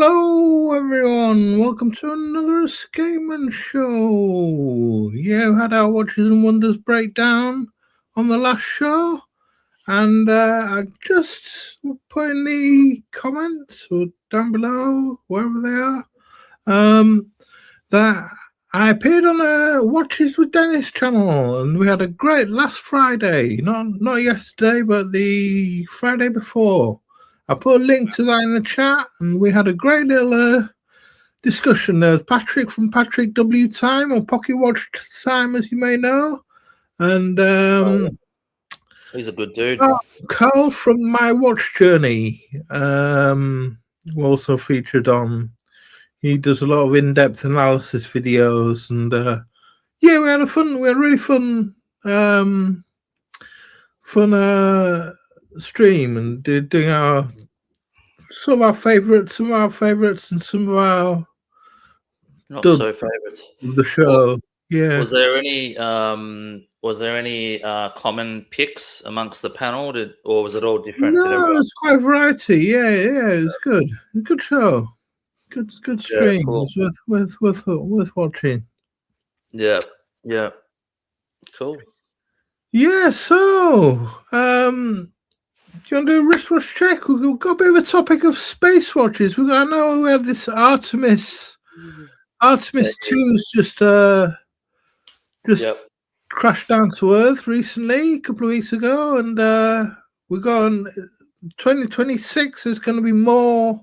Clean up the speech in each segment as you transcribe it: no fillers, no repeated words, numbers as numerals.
Hello, everyone. Welcome to another Escapement Show. Yeah, we had our Watches and Wonders breakdown on the last show, and I just put in the comments or down below, wherever they are, that I appeared on a Watches with Dennis channel, and we had a great last Friday. Not yesterday, but the Friday before. I put a link to that in the chat, and we had a great little discussion. There's Patrick from Patrick W Time, or Pocket Watch Time, as you may know, and he's a good dude. Carl from My Watch Journey also featured on. He does a lot of in-depth analysis videos, and yeah, we had really fun stream, and doing some of our favorites, and some of our not so favorites of the show. Yeah. Was there any common picks amongst the panel, or was it all different? No, it was quite a variety. Yeah, it was good. Good show. Good stream. Cool. It was worth watching. Yeah. Cool. Yeah, so do you want to do a wristwatch check? We've got a bit of a topic of space watches. I know we had this Artemis 2's just crashed down to Earth recently, a couple of weeks ago, and we got on 2026 is going to be more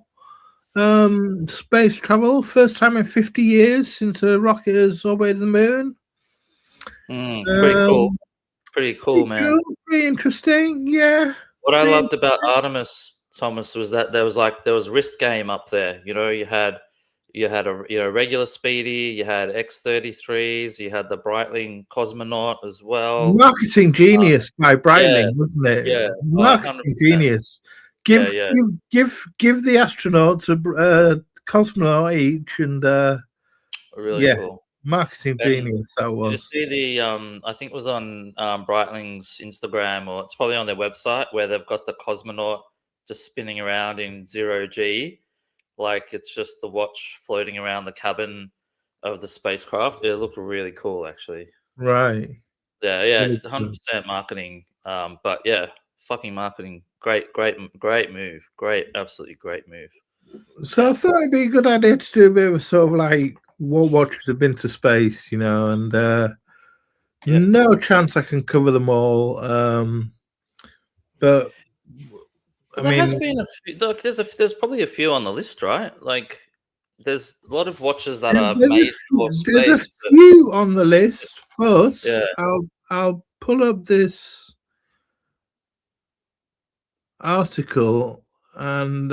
space travel. First time in 50 years since a rocket has orbited the moon. Pretty cool, man. Pretty interesting, yeah. What I loved about Artemis, Thomas, was that there was wrist game up there. You know, you had a regular Speedy, you had X33s, you had the Breitling Cosmonaut as well. Marketing genius by Breitling, wasn't it? Yeah, marketing 100%. Genius. Give the astronauts a cosmonaut each, and really cool. Marketing genius that was. Did you see the I think it was on Breitling's Instagram, or it's probably on their website, where they've got the cosmonaut just spinning around in 0G, like it's just the watch floating around the cabin of the spacecraft. It looked really cool, actually. Right. Yeah, it's 100% marketing. But yeah, fucking marketing. Great move. Absolutely gret move. So I thought it'd be a good idea to do a bit of sort of like what watches have been to space, you know, and no chance I can cover them all. But has been a few. Look, there's probably a few on the list, right? Like, there's a lot of watches that are made for space. There's a few on the list, but I'll pull up this article, and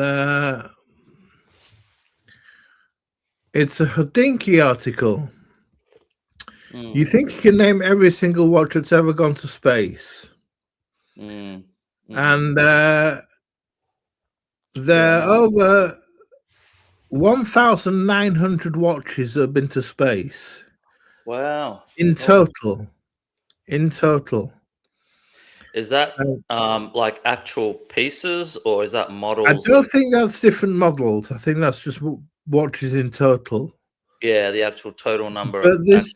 it's a Hodinkee article. You think you can name every single watch that's ever gone to space? And there are over 1,900 watches that have been to space. Wow. In total. Is that like actual pieces, or is that models? I don't think that's different models. I think that's just watches in total. Yeah, the actual total number. But this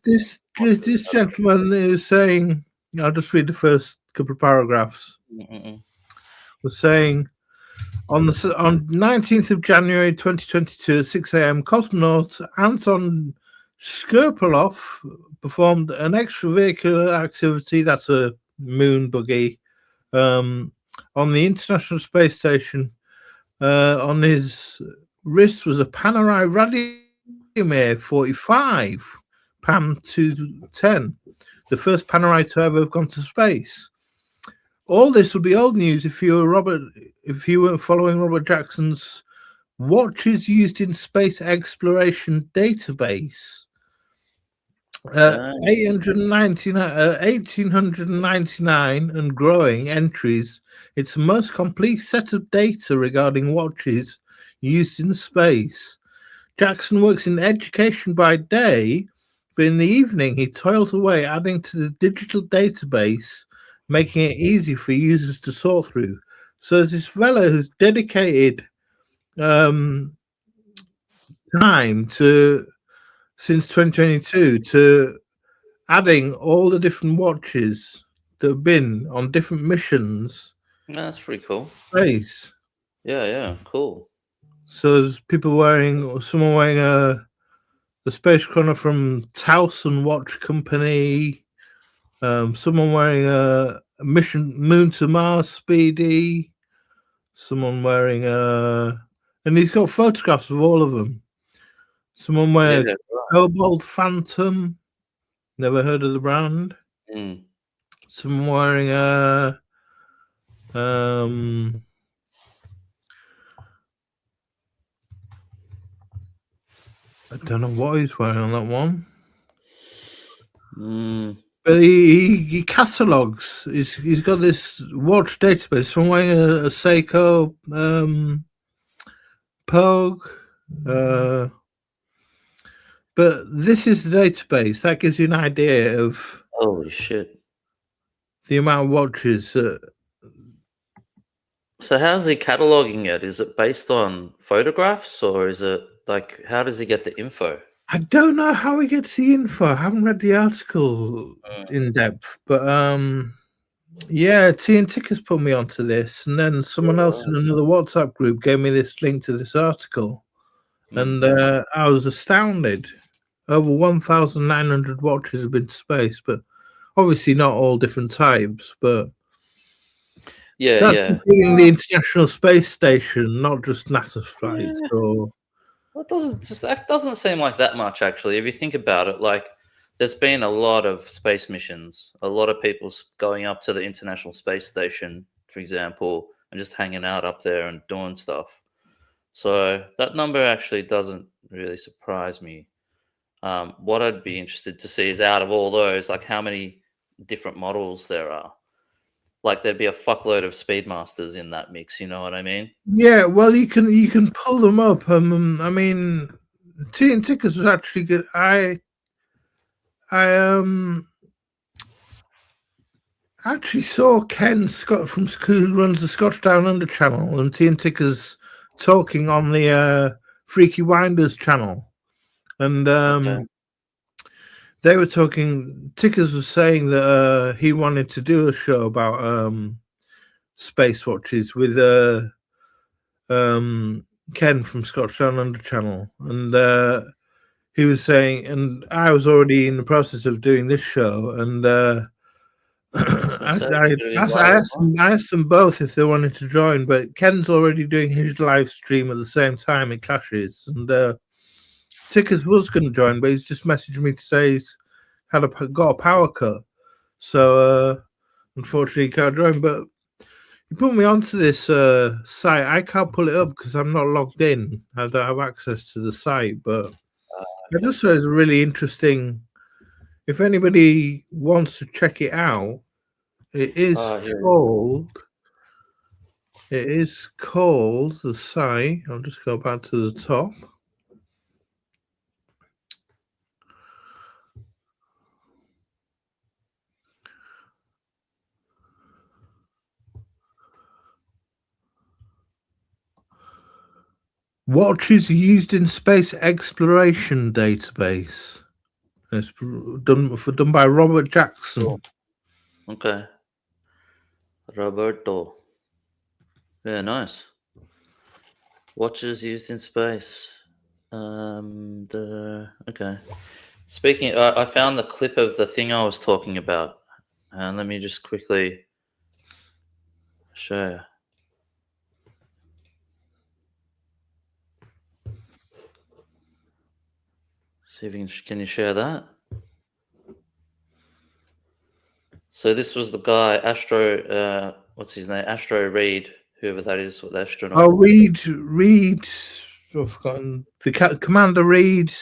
gentleman is saying, I'll just read the first couple of paragraphs. Was saying, on 19th of January 2022 at 6 a.m., cosmonaut Anton Shkaplerov performed an extravehicular activity, that's a moon buggy, on the International Space Station. On his wrist was a Panerai Radomir 45 PAM 210, the first Panerai to ever have gone to space. All this would be old news if you weren't following Robert Jackson's Watches Used in Space Exploration database. 1,899 and growing entries. It's the most complete set of data regarding watches used in space. Jackson works in education by day, but in the evening he toils away adding to the digital database, making it easy for users to sort through. So there's this fellow who's dedicated time since 2022 to adding all the different watches that have been on different missions. That's pretty cool. Space. Yeah, cool. So there's someone wearing the Space Chrono from Towson Watch Company. Someone wearing a mission Moon to Mars Speedy. Someone wearing and he's got photographs of all of them. Someone wearing Cobalt Phantom. Never heard of the brand. Someone wearing I don't know what he's wearing on that one. But he catalogs. He's got this watch database. Someone wearing a Seiko Pogue. But this is the database. That gives you an idea of holy shit, the amount of watches. So how's he cataloging it? Is it based on photographs, or is it like, how does he get the info? I don't know how he gets the info. I haven't read the article in depth, but yeah, Tea and Tickers put me onto this, and then someone else in another WhatsApp group gave me this link to this article, and I was astounded. Over 1,900 watches have been to space, but obviously not all different types. But that's including the International Space Station, not just NASA flights. Or that doesn't seem like that much, actually. If you think about it, like, there's been a lot of space missions, a lot of people going up to the International Space Station, for example, and just hanging out up there and doing stuff. So that number actually doesn't really surprise me. What I'd be interested to see is, out of all those, like, how many different models there are. Like, there'd be a fuckload of Speedmasters in that mix, you know what I mean? Yeah, well, you can pull them up. I mean, Tea and Tickers was actually good. I actually saw Ken Scott from who runs the Scotch Down Under channel, and Tea and Tickers talking on the Freaky Winders channel, and they were talking. Tickers was saying that he wanted to do a show about space watches with Ken from Scotch Down Under channel, and he was saying, and I was already in the process of doing this show, and I asked them both if they wanted to join, but Ken's already doing his live stream at the same time. It clashes, and Tickers was going to join, but he's just messaged me to say he's got a power cut, so unfortunately he can't join. But you put me onto this site. I can't pull it up because I'm not logged in. I don't have access to the site, but I just thought it was really interesting. If anybody wants to check it out, it is called. It is called the site. I'll just go back to the top. Watches used in space exploration database. It's done by Robert Jackson. Cool. Okay. Roberto. Yeah, nice. Watches used in space. Okay. Speaking, I found the clip of the thing I was talking about, and let me just quickly show you. See if you can you share that? So this was the guy, Astro. What's his name? Astro Reed, whoever that is, what the astronaut. Oh, Reed. I've forgotten Commander Reed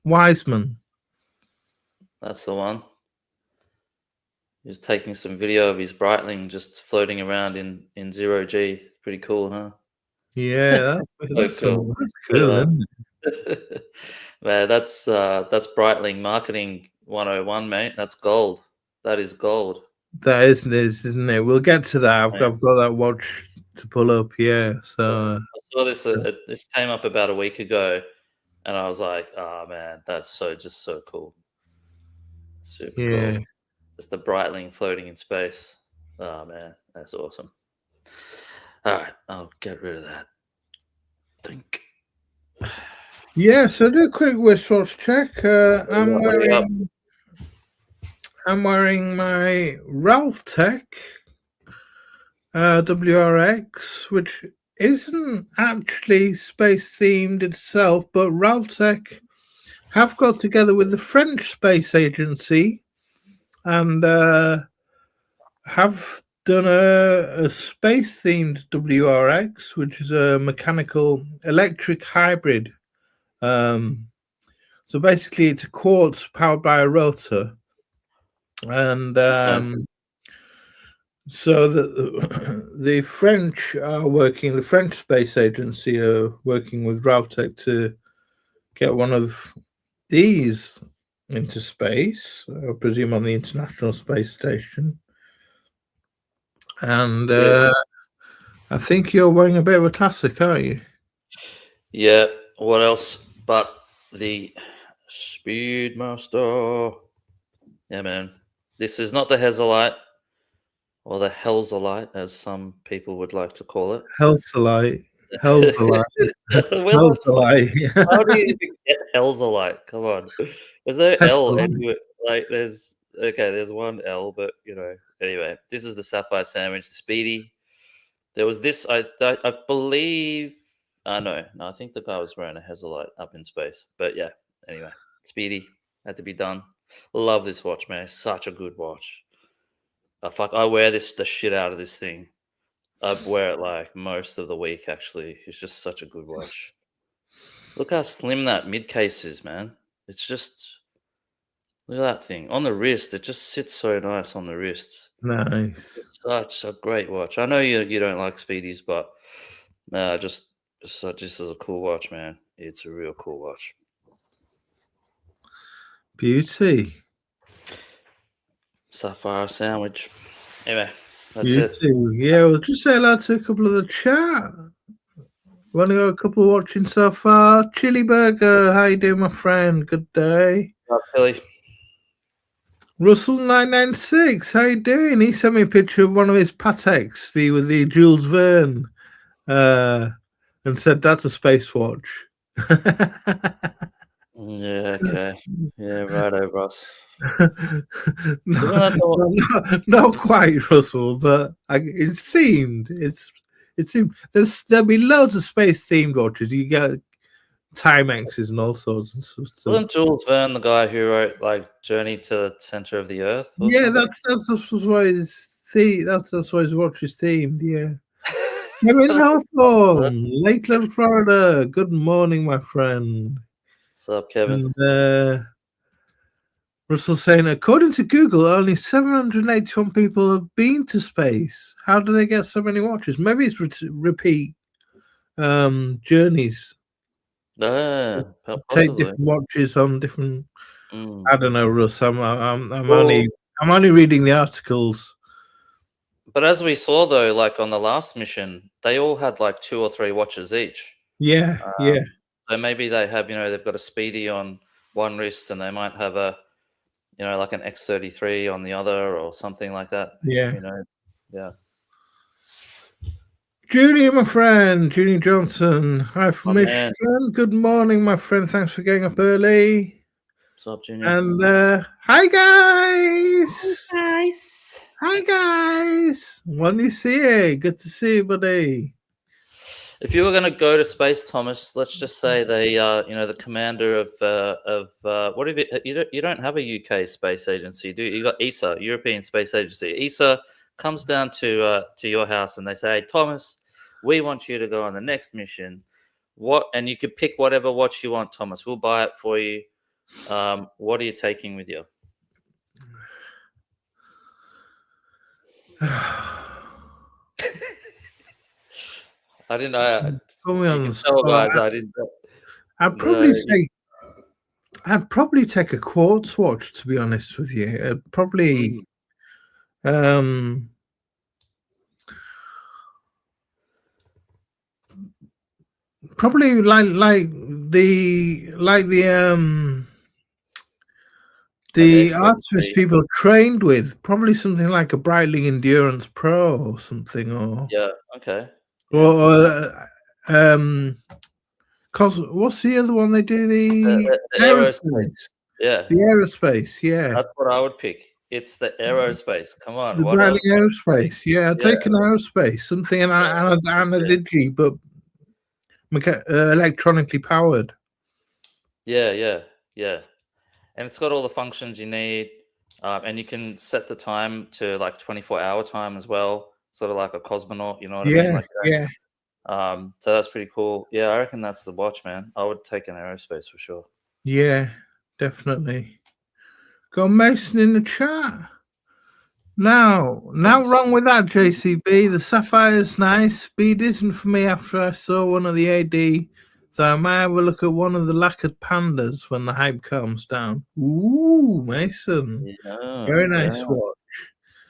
Wiseman. That's the one. He was taking some video of his Breitling just floating around in 0G. It's pretty cool, huh? Yeah, that's cool. That's cool, isn't it? Man, that's Breitling marketing 101, mate. That's gold. That is gold. That isn't it? We'll get to that. I've got that watch to pull up. Yeah. So I saw this. This came up about a week ago, and I was like, "Oh man, that's so cool, super Yeah. cool." Just the Breitling floating in space. Oh man, that's awesome. All right, I'll get rid of that. Think. Yeah, so do a quick wristwatch check. I'm wearing my Ralph Tech WRX, which isn't actually space themed itself, but Ralph Tech have got together with the French Space Agency and have done a space themed WRX, which is a mechanical electric hybrid. So basically, it's a quartz powered by a rotor, and so the French are working. The French Space Agency are working with Raltech to get one of these into space, I presume on the International Space Station. And I think you're wearing a bit of a classic, aren't you? Yeah. What else but the Speedmaster? Yeah, man. This is not the Hezolite or the Helzolite, as some people would like to call it. Hellsolite. Hellsolite. Well, that's funny. Hellsolite. How do you even get Helzolite? Come on. There's no L Hellsolite. anywhere. Like, there's one L, but anyway, this is the Sapphire Sandwich, the Speedy. There was this, I believe, no, I think the guy was wearing a Hezolite up in space. But yeah, anyway, Speedy had to be done. Love this watch, man. It's such a good watch. I wear the shit out of this thing. I wear it like most of the week, actually. It's just such a good watch. Look how slim that mid case is, man. It's just, look at that thing. On the wrist, it just sits so nice on the wrist. Nice. It's such a great watch. I know you don't like Speedies, but just as a cool watch, man. It's a real cool watch. Beauty. Sapphire Sandwich. Anyway, that's Beauty. it. Yeah, we'll just say hello to a couple of the chat. Want to go a couple watching so far? Chili Burger, how you doing, my friend? Good day. Billy. Russell996, how you doing? He sent me a picture of one of his Pateks, with the Jules Verne, and said that's a space watch. Yeah, okay. Yeah, righto, Ross. Not quite, Russell, but it's themed. It seems there'll be loads of space themed watches. You get Timexes and all sorts and stuff. Wasn't Jules Verne the guy who wrote like Journey to the Center of the Earth? Yeah, that's why that's why his watch is themed. Yeah. Kevin Hawthorne, Lakeland, Florida. Good morning, my friend. What's up, Kevin? And Russell saying, according to Google, only 781 people have been to space. How do they get so many watches? Maybe it's repeat journeys. Take different watches on different. I don't know, Russ. I'm only reading the articles. But as we saw, though, like on the last mission, they all had like 2 or 3 watches each. Yeah, yeah. So maybe they have, they've got a Speedy on one wrist, and they might have a, like an X33 on the other, or something like that. Yeah. Yeah. Julie, my friend, Julie Johnson. Hi from Michigan. Man. Good morning, my friend. Thanks for getting up early. What's up, Junior? And hi, guys. Hi, guys. Hi, guys. When you see you, good to see you, buddy. If you were going to go to space, Thomas, let's just say they, the commander of what if you don't have a UK space agency, do you? You got ESA, European Space Agency. ESA comes down to your house and they say, hey, Thomas, we want you to go on the next mission. And you could pick whatever watch you want, Thomas. We'll buy it for you. What are you taking with you? I didn't know. Guys, I didn't. I'd probably take a quartz watch, to be honest with you. I'd probably probably like the Okay, so artemis people trained with, probably something like a Breitling Endurance Pro or something, or yeah, okay, yeah. or cause what's the other one they do? The aerospace, Aerospace. yeah, The aerospace, yeah. that's what I would pick. It's the aerospace. Come on, The what else? Breitling Aerospace, yeah. I'd Yeah, take an aerospace, something an digi, but electronically powered. yeah, yeah, yeah. And it's got all the functions you need, and you can set the time to like 24-hour time as well, sort of like a cosmonaut. You know what I mean? Yeah, Like yeah, that. So that's pretty cool. Yeah, I reckon that's the watch, man. I would take an aerospace for sure. yeah, definitely. Got Mason in the chat. Now wrong with that, JCB. The Sapphire's nice. Speed isn't for me after I saw one of the AD, so I might have a look at one of the lacquered pandas when the hype calms down. Ooh, Mason. Yeah, Very nice yeah. watch.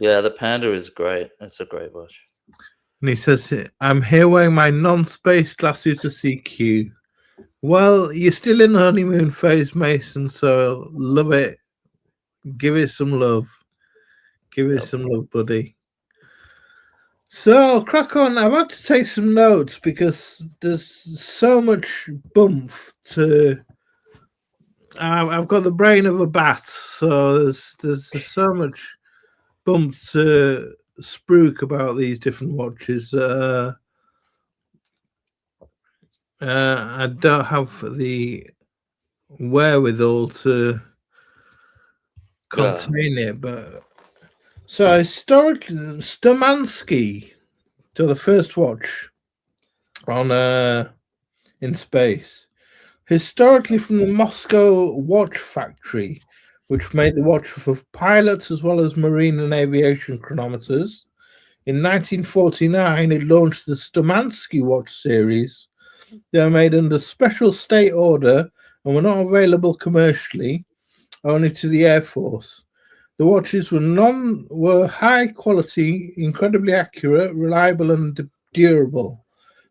Yeah, the Panda is great. It's a great watch. And he says, I'm here wearing my non-space glasses to CQ. Well, you're still in the honeymoon phase, Mason, so love it. Give it some love. Give it some love, buddy. So, crack on. I've had to take some notes because there's so much bump to. I've got the brain of a bat, so there's so much bump to spruik about these different watches. I don't have the wherewithal to contain it, but so historically, Stomansky, to the first watch on in space, historically from the Moscow Watch Factory, which made the watch for pilots as well as marine and aviation chronometers. In 1949, it launched the Stomansky watch series. They were made under special state order and were not available commercially, only to the Air Force. The watches were high quality, incredibly accurate, reliable, and durable.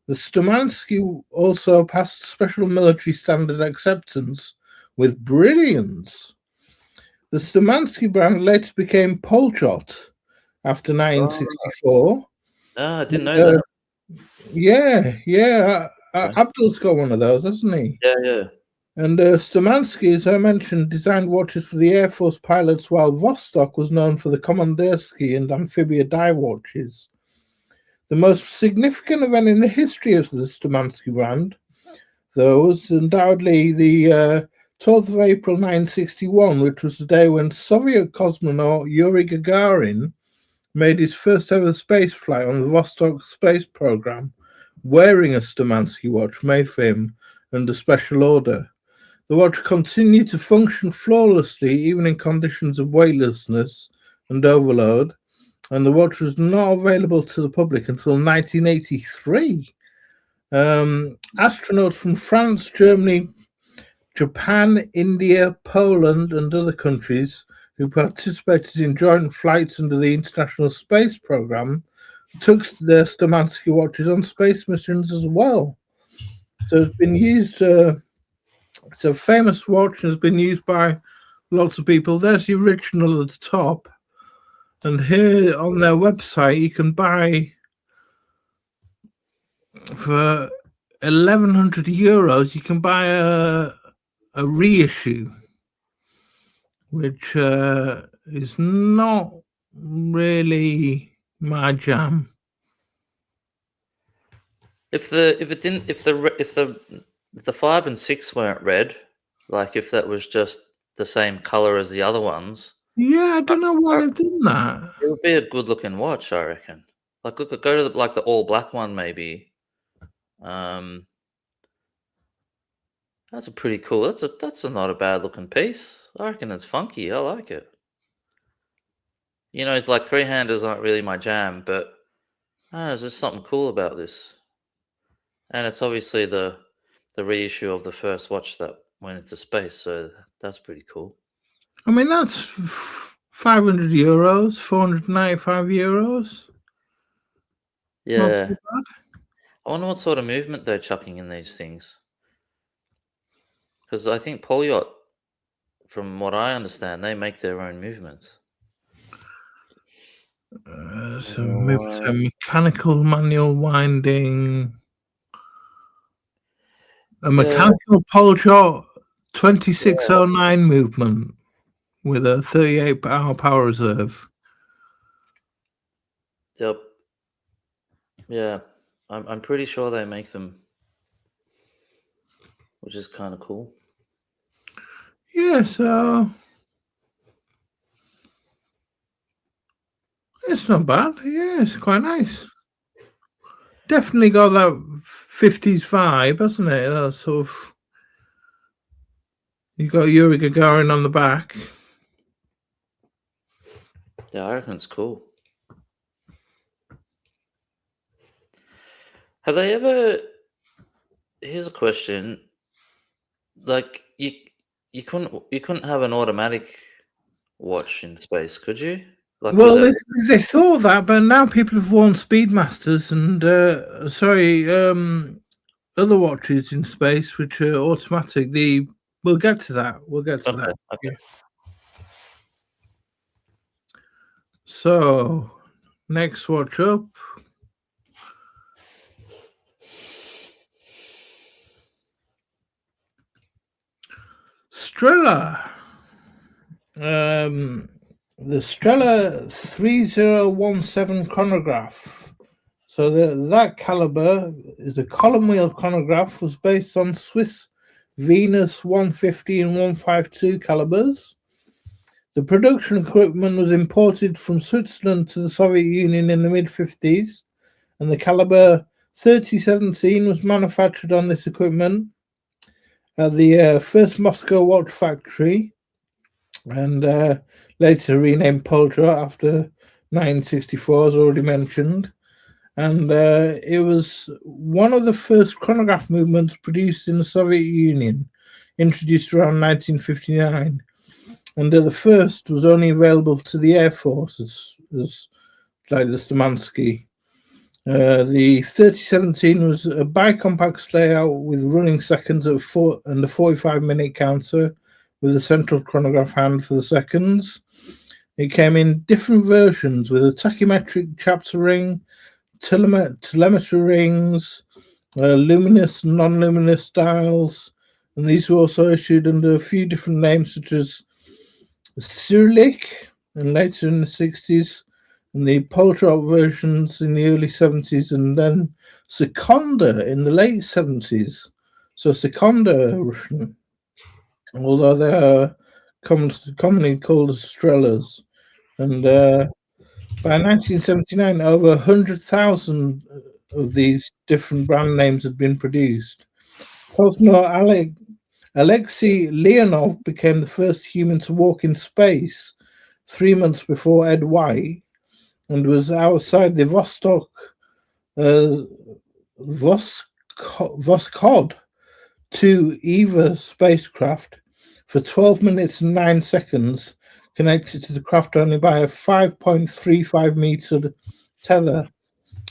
The Stomansky also passed special military standard acceptance with brilliance. The Stomansky brand later became Polchot after 1964. I didn't know that. Yeah. Abdul's got one of those, hasn't he? Yeah, yeah. And Stomansky, as I mentioned, designed watches for the Air Force pilots, while Vostok was known for the Kommandersky and Amphibia dive watches. The most significant event in the history of the Stomansky brand, though, was undoubtedly the 12th of April 1961, which was the day when Soviet cosmonaut Yuri Gagarin made his first ever space flight on the Vostok space program, wearing a Stomansky watch made for him under special order. The watch continued to function flawlessly even in conditions of weightlessness and overload, and the watch was not available to the public until 1983. Astronauts from France, Germany, Japan, India, Poland, and other countries who participated in joint flights under the International Space Program took their Stomansky watches on space missions as well. So it's been used. It's a famous watch and has been used by lots of people. There's the original at the top. And here on their website, you can buy for 1,100 euros. You can buy a reissue, which is not really my jam. If the 5 and 6 weren't red, like if that was just the same color as the other ones, Yeah, I don't know why they've done that. it would be a good looking watch, I reckon. Like go to the all black one maybe. That's a pretty cool. That's a not a bad looking piece. I reckon it's funky. I like it. You know, it's like three-handers aren't really my jam, but I don't know, there's just something cool about this. And it's obviously the reissue of the first watch that went into space, so that's pretty cool. I mean, that's 500 euros, 495 euros. Yeah. I wonder what sort of movement they're chucking in these things. Because I think Polyot, from what I understand, they make their own movements. So mechanical manual winding. A mechanical Polshot 2609 movement with a 38-hour power reserve. Yep. Yeah, I'm pretty sure they make them, which is kind of cool. Yeah, so it's not bad. Yeah, it's quite nice. Definitely got that 50s vibe, hasn't it? That sort of. You got Yuri Gagarin on the back. Yeah, I reckon it's cool. Have they ever? Here's a question. Like you couldn't have an automatic watch in space, could you? Like, Well, they thought that, but now people have worn Speedmasters and other watches in space which are automatic. We'll get to that. We'll get to that. Okay. Yeah. So, next watch up. Strela. The Strela 3017 chronograph. So that caliber is a column wheel chronograph, was based on Swiss Venus 150 and 152 calibers. The production equipment was imported from Switzerland to the Soviet Union in the mid-50s, and the caliber 3017 was manufactured on this equipment at the first Moscow watch factory, and later renamed Polshot after 1964, as already mentioned. And it was one of the first chronograph movements produced in the Soviet Union, introduced around 1959. And the first was only available to the Air Force, as like the Stamansky. The 3017 was a bicompax layout with running seconds at 4 and a 45-minute counter with a central chronograph hand for the seconds. It came in different versions with a tachymetric chapter ring, telemetry rings, luminous and non-luminous dials, and these were also issued under a few different names such as Cyrillic and later in the 60s, and the Polshot versions in the early 70s, and then Seconda in the late 70s. So Seconda Russian, although they are commonly called as Strelas. And by 1979, over 100,000 of these different brand names had been produced. Cosmonaut Alexei Leonov became the first human to walk in space 3 months before Ed White, and was outside the Voskhod 2 EVA spacecraft for 12 minutes and 9 seconds, connected to the craft only by a 5.35 meter tether,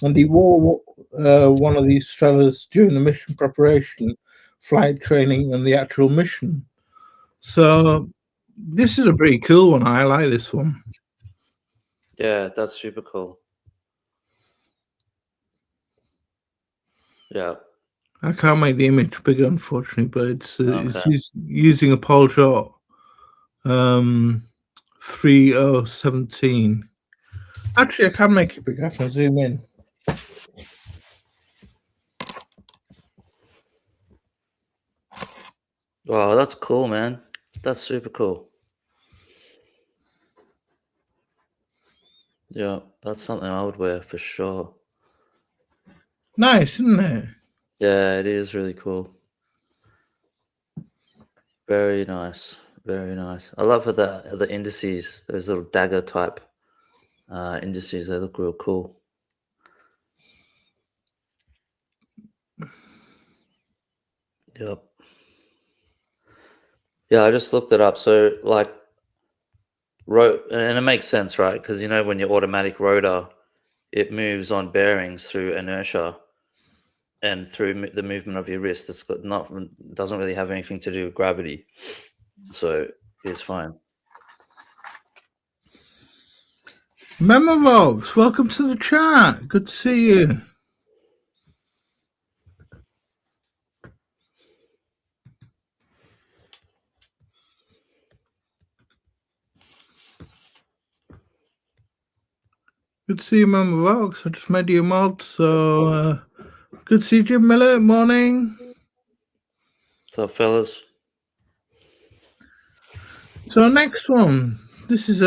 and he wore one of these Strelas during the mission preparation, flight training, and the actual mission. So this is a pretty cool one. I like this one. Yeah, that's super cool. Yeah. I can't make the image bigger, unfortunately, but it's using a Polshot 3017. Actually, I can make it bigger. I can zoom in. Wow, that's cool, man. That's super cool. Yeah, that's something I would wear for sure. Nice, isn't it? Yeah, it is really cool. Very nice. Very nice. I love the indices, those little dagger type indices. They look real cool. Yep. Yeah, I just looked it up. So, like, and it makes sense, right? Because when your automatic rotor, it moves on bearings through inertia. and through the movement of your wrist. It's doesn't really have anything to do with gravity, so it's fine. Memovox, welcome to the chat. Good to see you. Good to see you, Memovox. I just made you a mod, so good to see you, Jim Miller. Morning. What's up, fellas? So next one. This is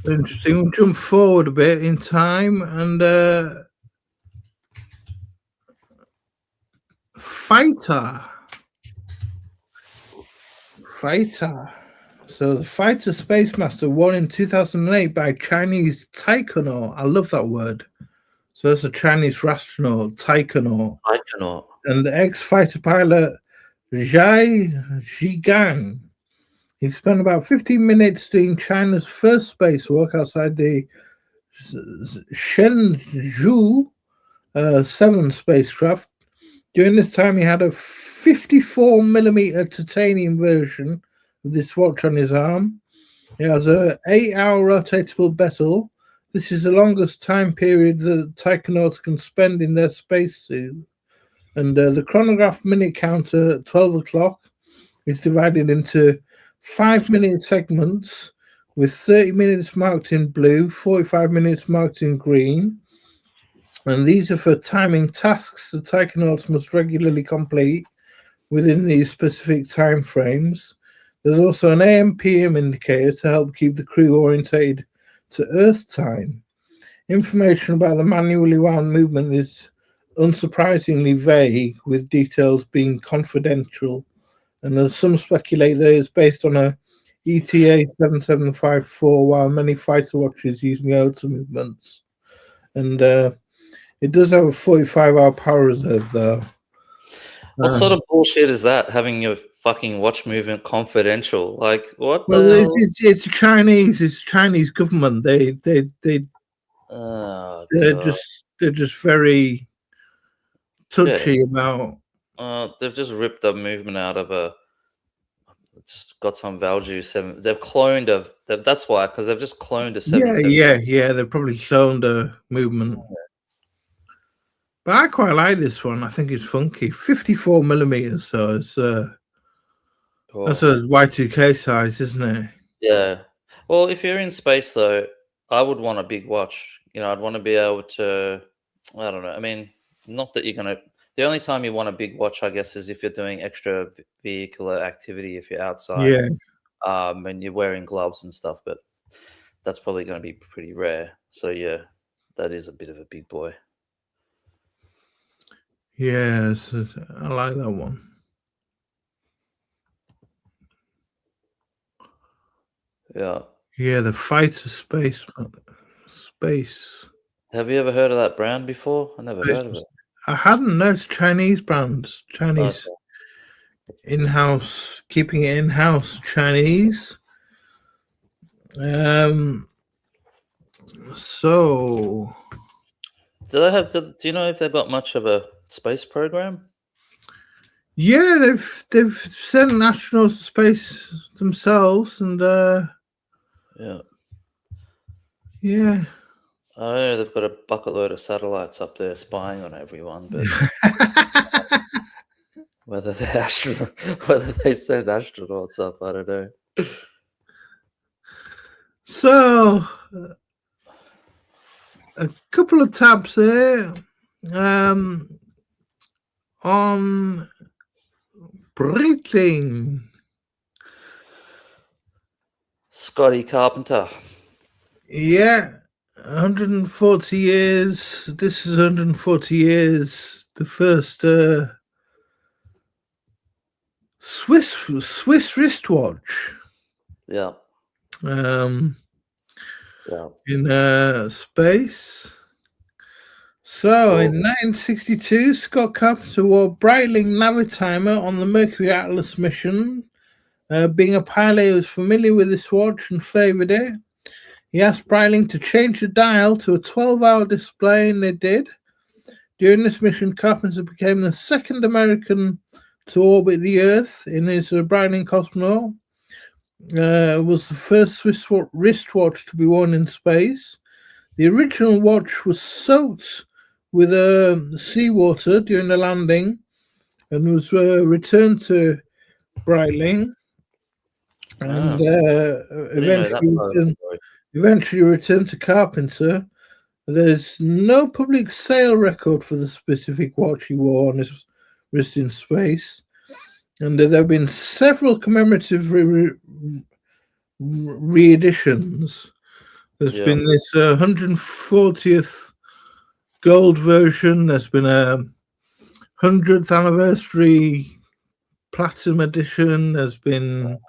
interesting. We'll jump forward a bit in time and fighter. So the fighter Spacemaster won in 2008 by Chinese taikonaut. I love that word. So that's a Chinese astronaut, taikonaut. And the ex-fighter pilot Zhai Zhigang. He spent about 15 minutes doing China's first spacewalk outside the Shenzhou 7 spacecraft. During this time, he had a 54mm titanium version of this watch on his arm. He has an 8-hour rotatable bezel. This is the longest time period that taikonauts can spend in their spacesuit. And the chronograph minute counter at 12 o'clock is divided into 5-minute segments with 30 minutes marked in blue, 45 minutes marked in green. And these are for timing tasks the taikonauts must regularly complete within these specific time frames. There's also an AM/PM indicator to help keep the crew orientated to Earth time. Information about the manually wound movement is unsurprisingly vague, with details being confidential. And as some speculate that it's based on a ETA 7754, while many fighter watches use Miyota movements. And it does have a 45-hour power reserve, though. What sort of bullshit is that? Having your fucking watch movement confidential? Like, what? Well, it's Chinese. It's Chinese government. They're just very touchy about. They've just ripped the movement out of a. Just got some Valju 7. They've cloned that's why, because they've just cloned a 7. Yeah. They've probably cloned a movement. Yeah. But I quite like this one. I think it's funky. 54mm, so it's that's a Y2K size, isn't it? Yeah. Well, if you're in space, though, I would want a big watch. I'd want to be able to. I don't know. I mean, not that you're gonna. The only time you want a big watch, I guess, is if you're doing extra vehicular activity. If you're outside, and you're wearing gloves and stuff. But that's probably going to be pretty rare. So yeah, that is a bit of a big boy. Yes, I like that one. Yeah. Yeah, the fighter space. Have you ever heard of that brand before? I never heard of it. I hadn't. No, it's Chinese brands. Chinese in-house, keeping it in-house Chinese. So do you know if they've got much of a space program? Yeah, they've sent astronauts to space themselves, and yeah. I don't know. They've got a bucket load of satellites up there spying on everyone, but whether they send astronauts up, I don't know. So, a couple of tabs here on Breitling. Scotty Carpenter. Yeah, 140 years. This is 140 years. The first Swiss wristwatch. Yeah. In space. So in 1962, Scott Carpenter wore Breitling Navitimer on the Mercury Atlas mission. Being a pilot, he was familiar with this watch and favored it. He asked Breitling to change the dial to a 12-hour display, and they did. During this mission, Carpenter became the second American to orbit the Earth in his Browning cosmonaut. Was the first wristwatch to be worn in space. The original watch was soaked with seawater during the landing and was returned to Breitling and eventually returned to Carpenter. There's no public sale record for the specific watch he wore on his wrist in space, and there have been several commemorative re-editions. There's been this 140th gold version. There's been a 100th anniversary platinum edition. There's been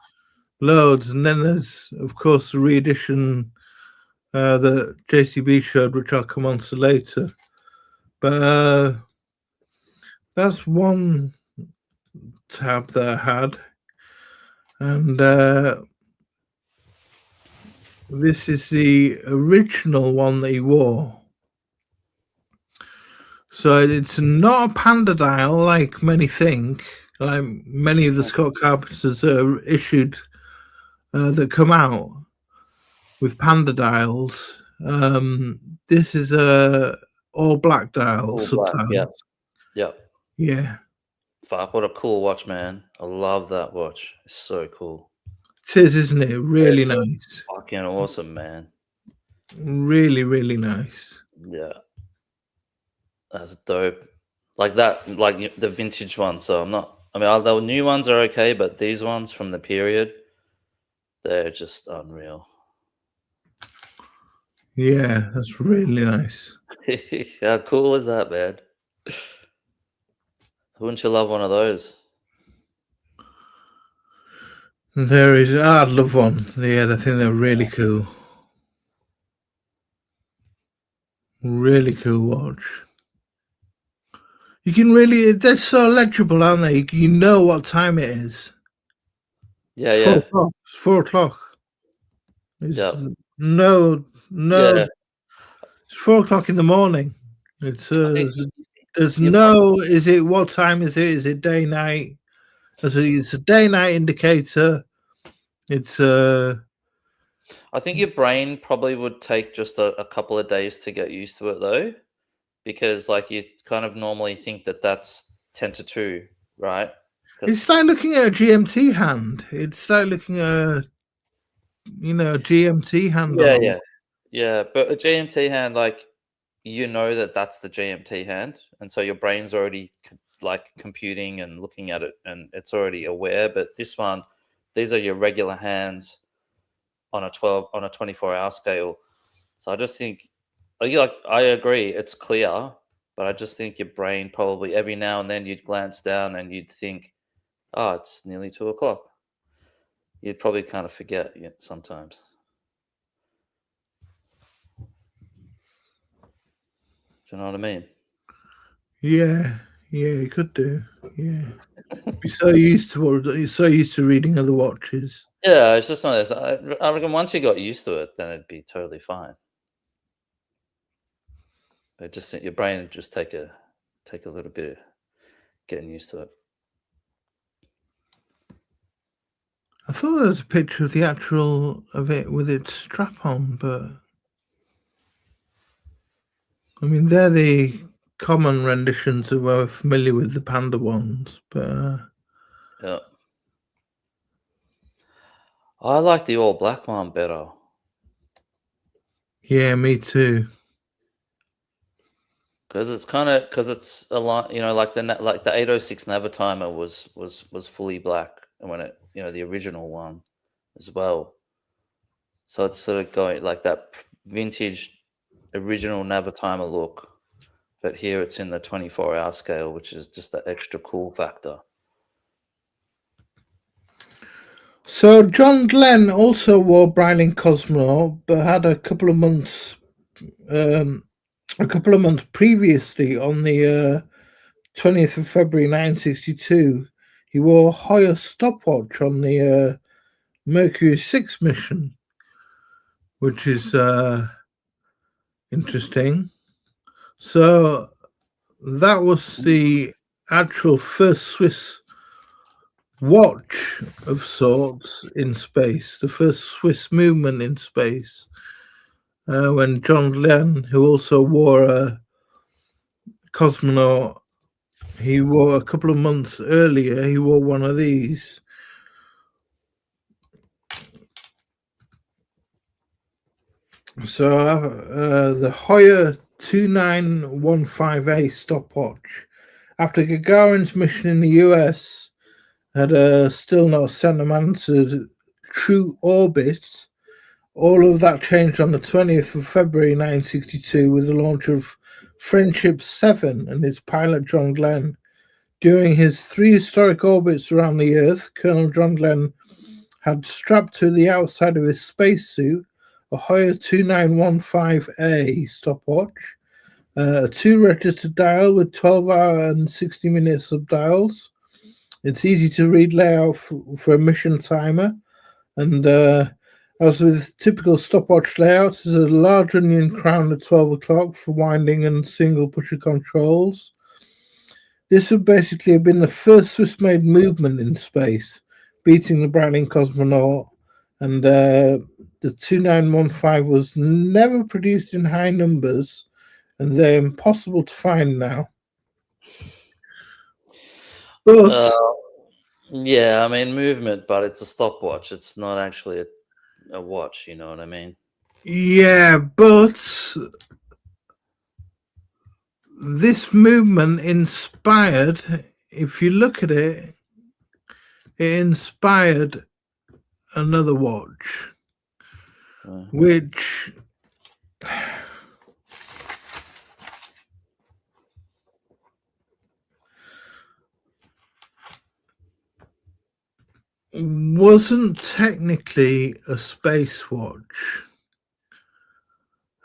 loads, and then there's, of course, the re-edition that JCB showed, which I'll come on to later. But that's one tab that I had, and this is the original one that he wore. So it's not a panda dial like many think, like many of the Scott Carpenters issued that come out with panda dials. This is a all black dial. Yeah. Fuck, what a cool watch, man. I love that watch. It's so cool. It is, isn't it? Really nice. Fucking awesome, man. Really, really nice. Yeah. That's dope. Like that, like the vintage one. So the new ones are okay, but these ones from the period, they're just unreal. Yeah, that's really nice. How cool is that, man? Wouldn't you love one of those? There is. I'd love one. Yeah, I think they're really cool. Really cool watch. You can really. They're so legible, aren't they? You know what time it is. Yeah, it's 4 o'clock. It's 4 o'clock. No. Yeah. It's 4 o'clock in the morning. It's there's no. Is it what time is it? Is it day night? It's a day night indicator. It's I think your brain probably would take just a couple of days to get used to it, though, because like you kind of normally think that that's 10 to 2, right? It's like looking at a GMT hand. It's like looking at a GMT hand. Yeah. But a GMT hand, like that's the GMT hand, and so your brain's already like computing and looking at it, and it's already aware. But this one, these are your regular hands on a 24-hour scale. So I just think, I agree, it's clear, but I just think your brain probably every now and then you'd glance down and you'd think, oh, it's nearly 2 o'clock. You'd probably kind of forget sometimes. Do you know what I mean? Yeah, you could do. Yeah, you're so used to reading other watches. Yeah, it's just one of those. I reckon once you got used to it, then it'd be totally fine. But just your brain would just take a little bit of getting used to it. I thought there was a picture of the actual of it with its strap on, but I mean they're the common renditions that we're familiar with, the panda ones, but yeah. I like the all black one better. Yeah, me too. Because it's a lot, like the 806 Navitimer was fully black, and when it, the original one as well. So it's sort of going like that vintage original Navitimer look, but here it's in the 24-hour scale, which is just that extra cool factor. So John Glenn also wore Browning Cosmo, but had a couple of months previously, on the 20th of February 1962, he wore a Hoyer stopwatch on the Mercury 6 mission, which is interesting. So that was the actual first Swiss watch of sorts in space, the first Swiss movement in space. When John Glenn, who also wore a cosmonaut, he wore a couple of months earlier, he wore one of these. So the Hoyer 2915A stopwatch, after Gagarin's mission in the US had still not sent a man to true orbit, all of that changed on the 20th of February 1962 with the launch of Friendship 7 and its pilot John Glenn. During his 3 historic orbits around the Earth, Colonel John Glenn had strapped to the outside of his spacesuit a Hoyer 2915A stopwatch, a 2-registered dial with 12-hour and 60-minute subdials. It's easy to read layout for a mission timer, and as with typical stopwatch layouts, there's a large onion crown at 12 o'clock for winding and single pusher controls. This would basically have been the first Swiss-made movement in space, beating the Browning cosmonaut, and the 2915 was never produced in high numbers, and they're impossible to find now. But yeah, I mean movement, but it's a stopwatch. It's not actually a watch. You know what I mean? yeah, but this movement inspired, if you look at it, it inspired another watch, which wasn't technically a space watch.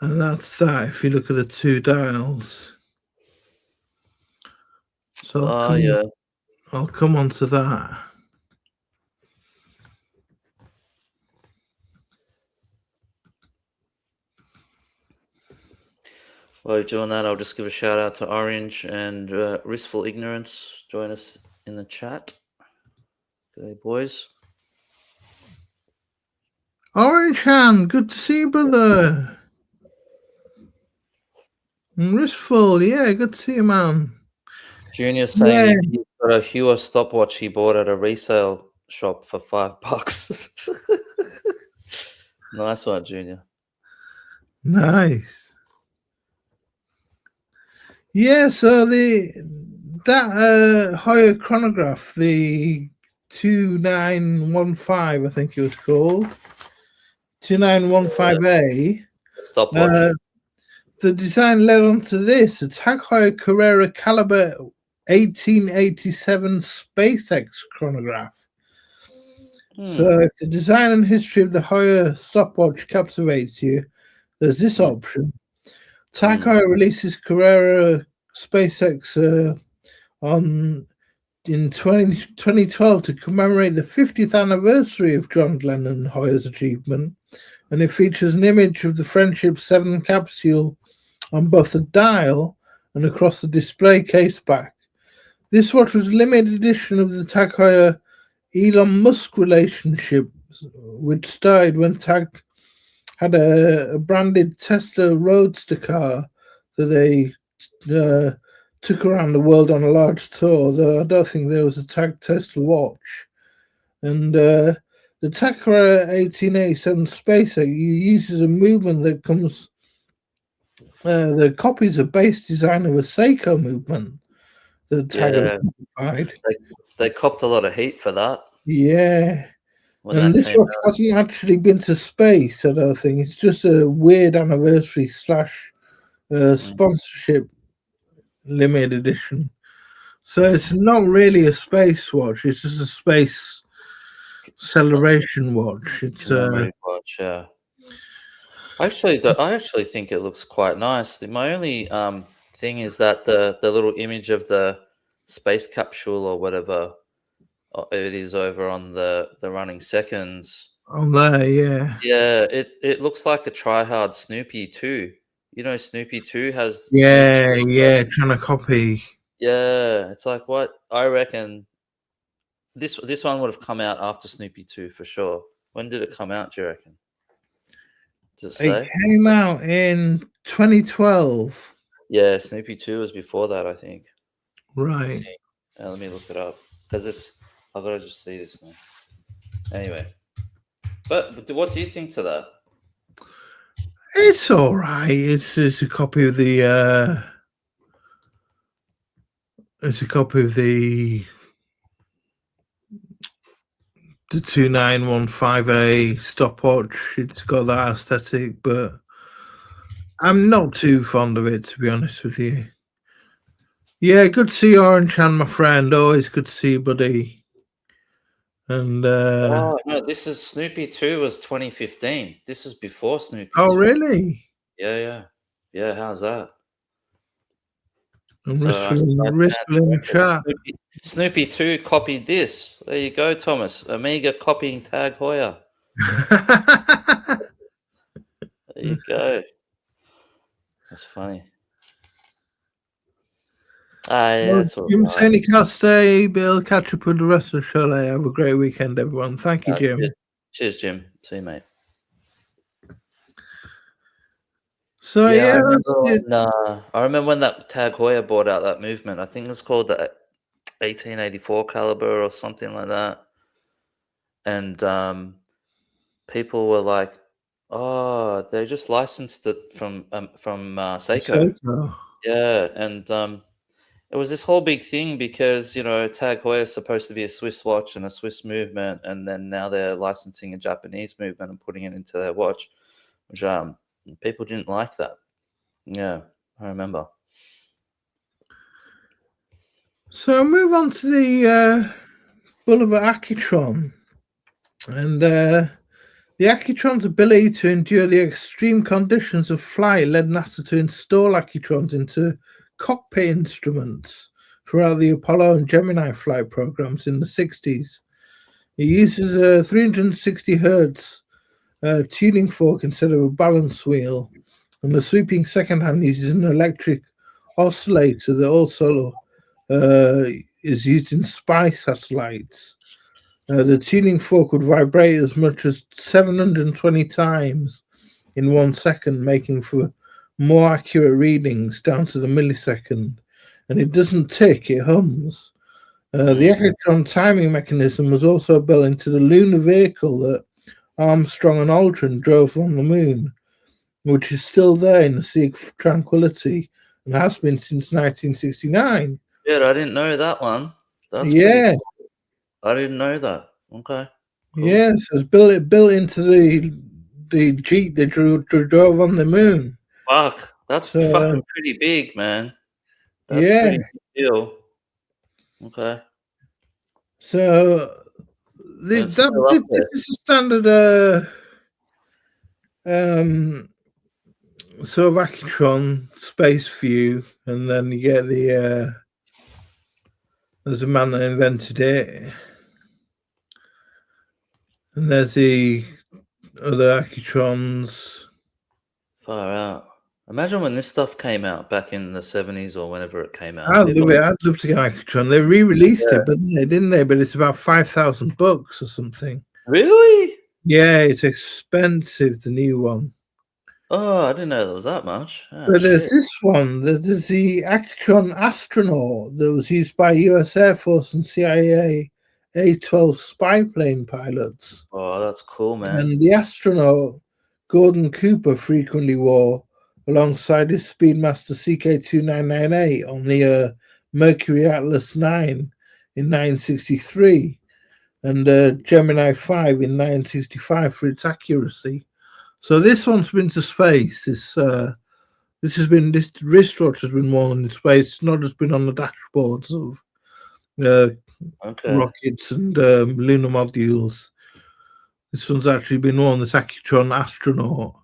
And that's that if you look at the 2 dials. So I'll come on to that. While you're doing that, I'll just give a shout out to Orange and Wristful Ignorance. Join us in the chat. G'day, boys. Orange Hand, good to see you, brother. And Wristful, yeah, good to see you, man. Junior's saying he's got a Hua stopwatch he bought at a resale shop for $5. Nice one, Junior. Nice. Yeah, so that Hoyer chronograph, the 2915, I think it was called 2915A. Stopwatch. The design led on to this, a Tag Heuer Carrera Caliber 1887 SpaceX chronograph. So if the design and history of the Heuer stopwatch captivates you, there's this option. Tag Heuer releases Carrera SpaceX in 2012 to commemorate the 50th anniversary of John Glenn and Heuer's achievement, and it features an image of the Friendship 7 capsule on both the dial and across the display case back. This watch was a limited edition of the Tag Heuer Elon Musk relationship, which started when Tag had a branded Tesla Roadster car that they took around the world on a large tour, though I don't think there was a Tag Tesla watch. And the Tag Heuer 1887 SpaceX uses a movement that comes. The copies are based design of a Seiko movement that Tag modified. They copped a lot of heat for that. Yeah. And this watch hasn't actually been to space, I don't think. It's just a weird anniversary / sponsorship limited edition. So it's not really a space watch. It's just a space celebration watch. It's a watch, yeah. I actually think it looks quite nice. My only thing is that the little image of the space capsule or whatever it is over on the running seconds. On there, yeah. Yeah, it looks like a try hard Snoopy too. You know, Snoopy 2 has. Yeah, Snoopy, yeah, trying to copy. yeah. It's like what I reckon. This one would have come out after Snoopy 2 for sure. When did it come out? Do you reckon? Does it It say? came out in 2012. Yeah, Snoopy 2 was before that, I think. Right. Let me look it up because this. I've got to just see this thing. Anyway, but what do you think to that? It's all right. It's a copy of the. It's a copy of the 2915A stopwatch. It's got that aesthetic, but I'm not too fond of it, to be honest with you. Yeah, good to see you, Orange Hand, my friend. Always good to see you, buddy. And Oh no, this is Snoopy 2 was 2015. This is before Snoopy 2. oh, really? Yeah. How's that? I'm So riskling chat. Snoopy 2 copied this. There you go, Thomas. Amiga copying Tag Heuer. There you go. That's funny. Yeah, that's all Jim right. saying he can't stay, Bill. Catch up with the rest of the show later. Have a great weekend, everyone. Thank you, Jim. Cheers, Jim. See you, mate. So yeah, I remember when that Tag Heuer brought out that movement. I think it was called the 1884 caliber or something like that. And people were like, "Oh, they just licensed it from Seiko." Yeah, and it was this whole big thing because Tag Heuer is supposed to be a Swiss watch and a Swiss movement, and then now they're licensing a Japanese movement and putting it into their watch, which people didn't like that. Yeah, I remember. So I'll move on to the Bulliver Accutron, and the Accutron's ability to endure the extreme conditions of flight led NASA to install Accutrons into cockpit instruments throughout the Apollo and Gemini flight programs in the 60s. It uses a 360 hertz tuning fork instead of a balance wheel, and the sweeping second hand uses an electric oscillator that also is used in spy satellites. The tuning fork would vibrate as much as 720 times in 1 second, making for more accurate readings down to the millisecond. And it doesn't tick, it hums. The Accutron timing mechanism was also built into the lunar vehicle that Armstrong and Aldrin drove on the moon, which is still there in the Sea of Tranquility and has been since 1969. Yeah, I didn't know that one. That's yeah. Cool. I didn't know that. Okay. Cool. Yeah, so it's built into the Jeep they drove on the moon. Fuck, that's fucking pretty big, man. That's pretty big deal. Okay. So this is a standard sort of Accutron space view, and then you get the there's a man that invented it, and there's the other Accutrons. Far out. Imagine when this stuff came out back in the 70s or whenever it came out. I'd love to get Accutron. They re-released it, but didn't they? But it's about $5,000 or something. Really? Yeah, it's expensive, the new one. Oh, I didn't know there was that much. But there's this one. There's the Accutron Astronaut that was used by US Air Force and CIA A-12 spy plane pilots. Oh, that's cool, man. And the astronaut Gordon Cooper frequently wore alongside his Speedmaster CK2998 on the Mercury Atlas 9 in 1963 and Gemini 5 in 1965 for its accuracy. So this one's been to space. This wristwatch has been worn in space. It's not just been on the dashboards of rockets and lunar modules. This one's actually been worn. This Accutron Astronaut,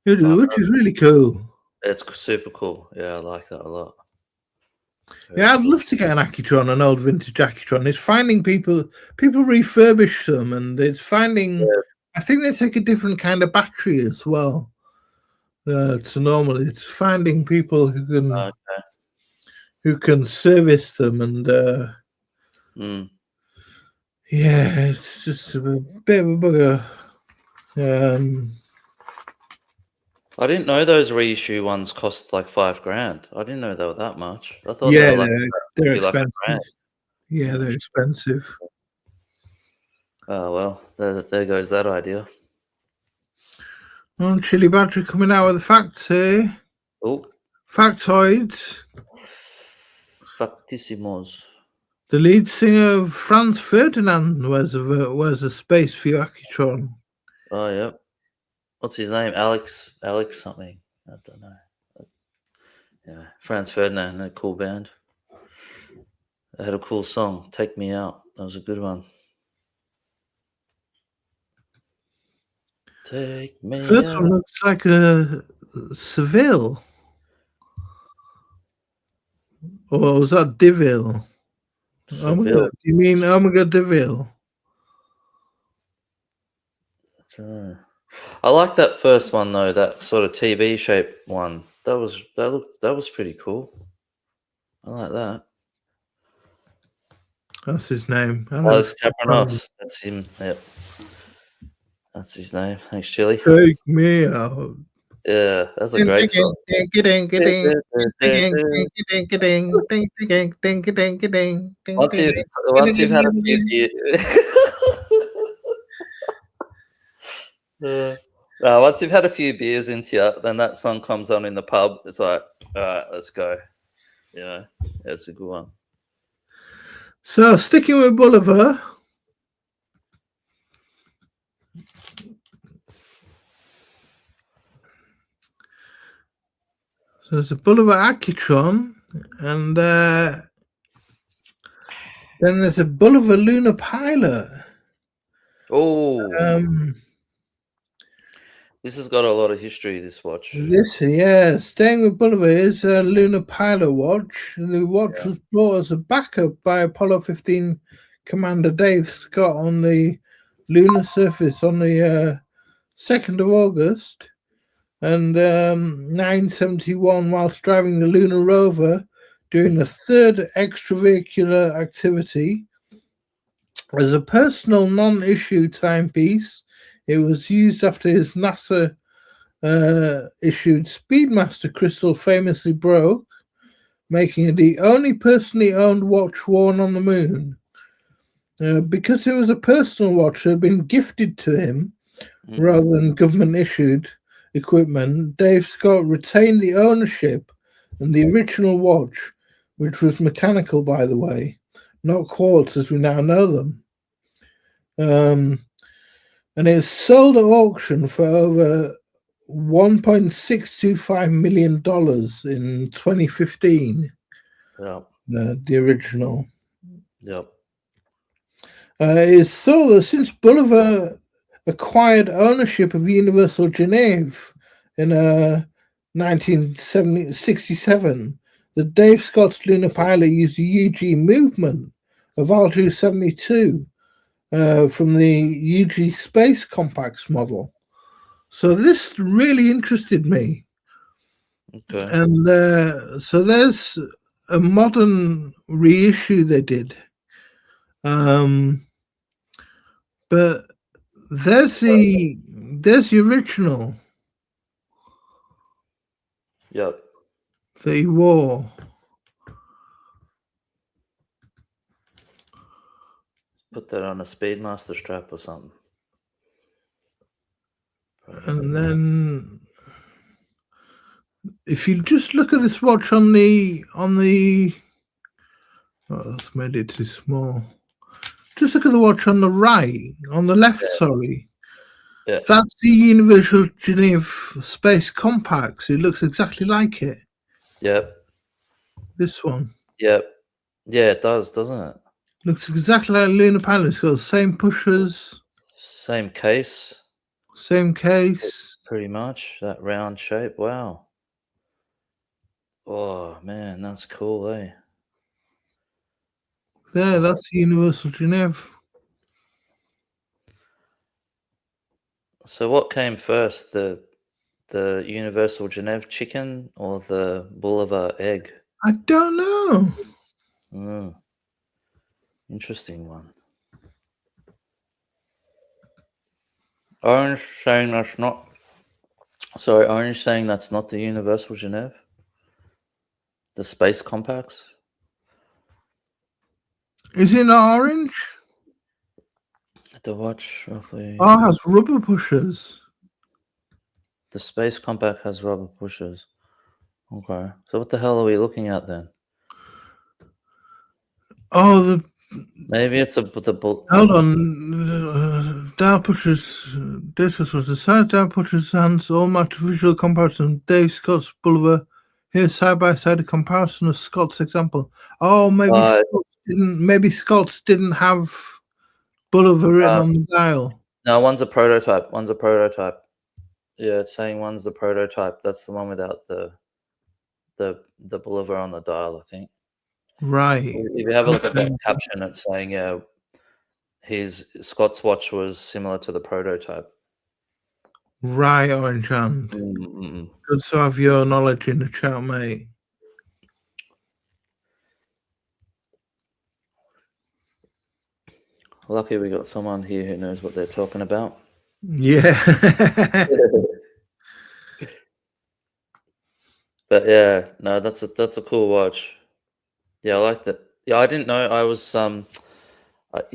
which is really cool. It's super cool. Yeah, I like that a lot. Yeah, I'd love to get an Accutron, an old vintage Accutron. It's finding people refurbish them, and it's finding. I think they take a different kind of battery as well. to normal. It's finding people Okay. who can service them, and yeah, it's just a bit of a bugger. I didn't know those reissue ones cost like $5,000. I didn't know they were that much. I thought Yeah, they were like they're like expensive. $1,000. Yeah, they're expensive. Oh well, there goes that idea. Oh, Chili Badger coming out with the facts here. Oh, Factoids. factissimos. The lead singer of Franz Ferdinand wears a space for Akitron. Oh yeah. What's his name? Alex something. I don't know. Yeah, Franz Ferdinand, a cool band. They had a cool song, "Take Me Out." That was a good one. Take me First out. one looks like a Seville. Or was that Deville? Seville. Do you mean Omega Deville? I like that first one though, that sort of TV shaped one. That was pretty cool. I like that. That's his name. Alex Capranos. That's him. Yep. That's his name. Thanks, Chili. Take me out. Yeah, that's a great song. Once you've had a few beers, once you've had a few beers into you, then that song comes on in the pub. It's like, all right, let's go. Yeah, that's a good one. So sticking with Bolivar. So there's a Bolivar Akitron, and then there's a Bolivar Lunar Pilot. Oh, this has got a lot of history, this watch. Staying with Bolivar is a Lunar Pilot watch. The watch was brought as a backup by Apollo 15 Commander Dave Scott on the lunar surface on the 2nd of August and 1971 whilst driving the lunar rover doing the third extravehicular activity. As a personal non-issue timepiece, it was used after his NASA issued Speedmaster crystal famously broke, making it the only personally owned watch worn on the moon. Because it was a personal watch that had been gifted to him rather than government issued equipment, Dave Scott retained the ownership and the original watch, which was mechanical, by the way, not quartz as we now know them. And it was sold at auction for over $1.625 million in 2015. Yeah. The original. Yep. It's thought that since Bolivar acquired ownership of Universal Genève in 1967, that Dave Scott's lunar pilot used the UG movement of Alju 72 from the UG Space Compacts model. So this really interested me. Okay. And so there's a modern reissue they did. But there's the original. Yep. That he wore. Put that on a Speedmaster strap or something. And then if you just look at this watch on the that's made it too small. Just look at the watch on the right, on the left, sorry. Yeah. That's the Universal Genève Space Compacts. It looks exactly like it. Yep. This one. Yep. Yeah, it does, doesn't it? Looks exactly like Lunar Pilot. It's got the same pushers. Same case. Same case. Pretty much. That round shape. Wow. Oh, man, that's cool, eh? There, that's the Universal Genève. So what came first, the The Universal Genève chicken or the Boulevard egg? I don't know. Interesting one. Orange saying that's not. Sorry, Orange saying that's not the Universal Genève. The space compacts. Is it not orange? The watch roughly. Oh, it has rubber pushers. The space compact has rubber pushers. Okay. So what the hell are we looking at then? Oh, Maybe it's hold on. Dial pushers. This was the side dial pushers hands all match visual comparison. Dave Scott's Boulevard. Here's side by side a comparison of Scott's example. Oh, maybe Scott's didn't have Boulevard written on the dial. No, one's a prototype. One's a prototype. Yeah, it's saying one's the prototype. That's the one without the Boulevard on the dial, I think. Right. If you have a look at that caption, it's saying, yeah, Scott's watch was similar to the prototype. Right, Orange Hand. Good to have your knowledge in the chat, mate. Lucky we got someone here who knows what they're talking about. Yeah. But yeah, no, that's a cool watch. Yeah, I like that. Yeah, I didn't know. I was I watched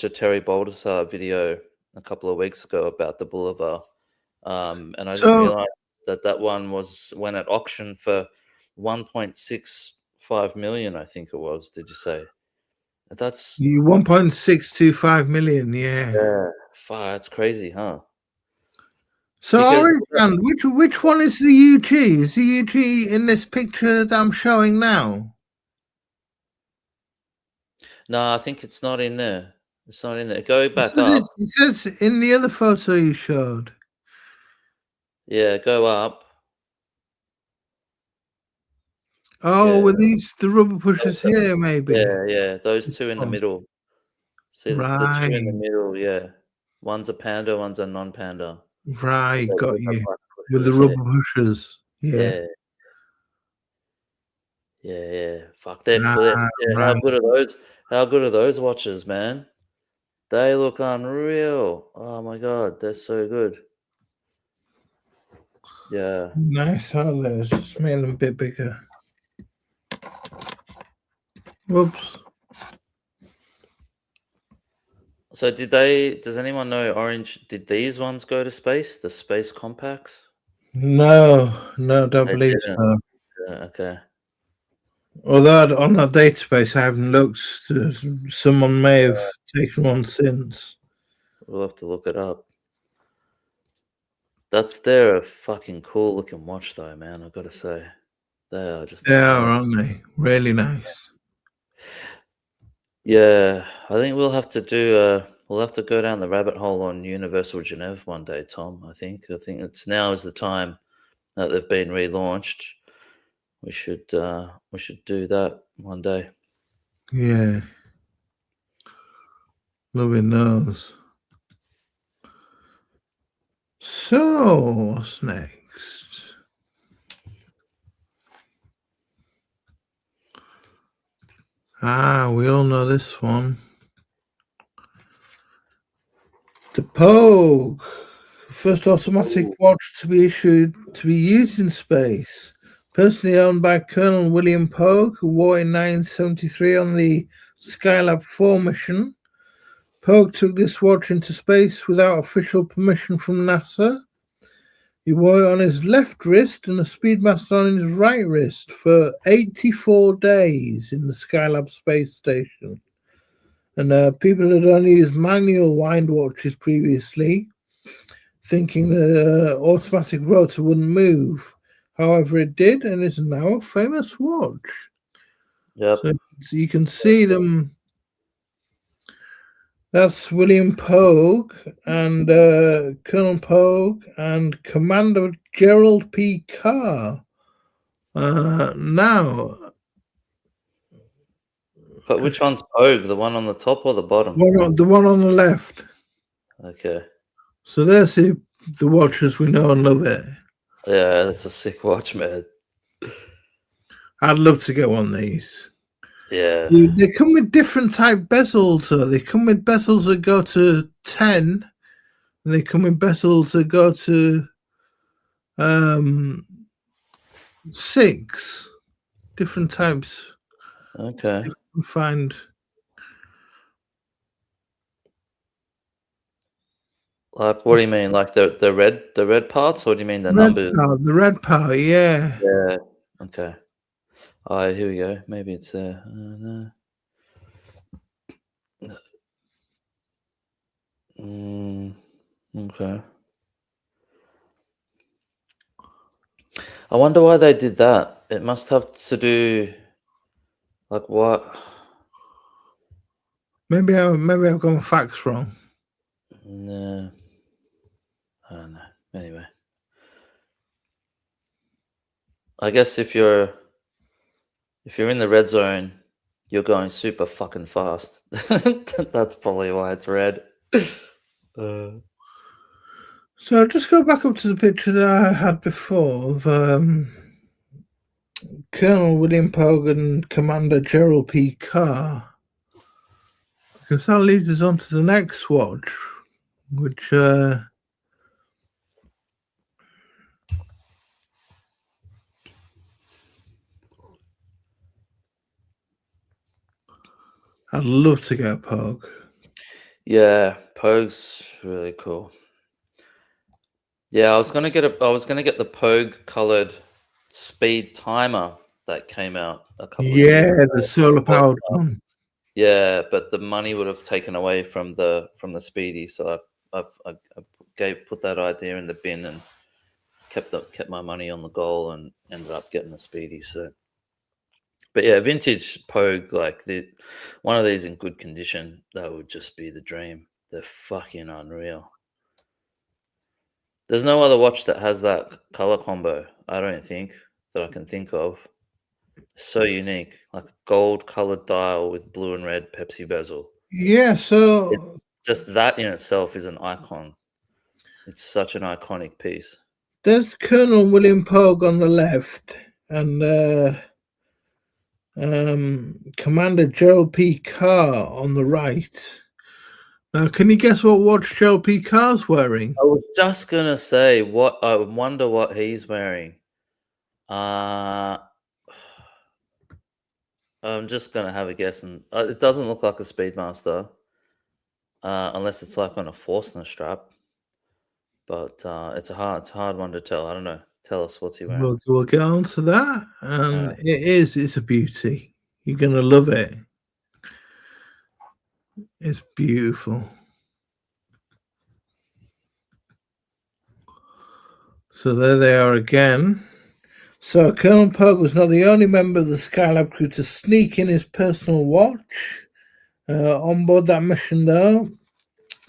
a Terry Baldessar video a couple of weeks ago about the Boulevard, and I didn't realize that one went at auction for 1.65 million. I think it was. Did you say? That's 1.625 million. Yeah. Yeah. Fuck, that's crazy, huh? So, Orange Hand, which one is the UG? Is the UG in this picture that I'm showing now? No, I think it's not in there. It's not in there. Go back up. It says in the other photo you showed. Yeah, go up. Oh, with the rubber pushers here, maybe. Yeah. Those two in the middle. See the two in the middle, yeah. One's a panda, one's a non-panda. Right, got you. With the rubber pushers. Yeah. Fuck, they're clear. Yeah, right. How good are those watches, man? They look unreal. Oh my god, they're so good. Yeah. Nice holidays. Just made them a bit bigger. Whoops. So does anyone know Orange, did these ones go to space? The space compacts? No, don't believe so. Yeah, okay. Although on that database I haven't looked, someone may have taken one since. We'll have to look it up. They're a fucking cool looking watch though, man, I've got to say. They are just aren't they? Really nice. Yeah, I think we'll have to go down the rabbit hole on Universal Genève one day, Tom. I think now is the time that they've been relaunched. We should do that one day. Yeah. Loving those. So, what's next? We all know this one. The Pogue, first automatic watch to be used in space. Personally owned by Colonel William Pogue, who wore it in 1973 on the Skylab 4 mission. Pogue took this watch into space without official permission from NASA. He wore it on his left wrist and a Speedmaster on his right wrist for 84 days in the Skylab space station. And people had only used manual wind watches previously, thinking the automatic rotor wouldn't move. However, it did, and is now a famous watch. Yep. So you can see them. That's William Pogue and Colonel Pogue and Commander Gerald P. Carr. Now. But which one's Pogue? The one on the top or the bottom? The one on the left. Okay. So there's the the watches we know and love it. Yeah, that's a sick watch, man. I'd love to get one of these. Yeah. They come with different type bezels, though. They come with bezels that go to 10, and they come with bezels that go to 6. Different types. Okay. You can find. Like, what do you mean? Like the red parts, or do you mean the Red numbers? power, the red power, yeah. Yeah. Okay. Oh, here we go. Maybe it's there. No. Okay. I wonder why they did that. It must have to do, like, what? Maybe I've got my facts wrong. No. I don't know. Anyway, I guess if you're in the red zone, you're going super fucking fast. That's probably why it's red. So I'll just go back up to the picture that I had before of Colonel William Pogue and Commander Gerald P. Carr. Because that leads us on to the next watch, which I'd love to get a Pogue. Yeah, Pogue's really cool. Yeah, I was gonna get the Pogue colored speed timer that came out a couple of years Yeah, ago. the solar powered one. Yeah, but the money would have taken away from the Speedy, so I put that idea in the bin and kept my money on the goal and ended up getting the Speedy. So, but yeah, vintage Pogue, like one of these in good condition, that would just be the dream. They're fucking unreal. There's no other watch that has that color combo, I don't think, that I can think of. So unique, like a gold colored dial with blue and red Pepsi bezel. Yeah, so Just that in itself is an icon. It's such an iconic piece. there's Colonel William Pogue on the left and Commander Gerald P. Carr on the right. Now, can you guess what watch Gerald P. Carr's wearing? I was just gonna say, what I wonder what he's wearing. I'm just gonna have a guess, and it doesn't look like a Speedmaster, unless it's like on a Forstner strap. But it's a hard one to tell. I don't know. Tell us, what's he wearing? We'll get on to that, and it's a beauty. You're gonna love it. It's beautiful. So there they are again. So Colonel Pogue was not the only member of the Skylab crew to sneak in his personal watch. On board that mission, though,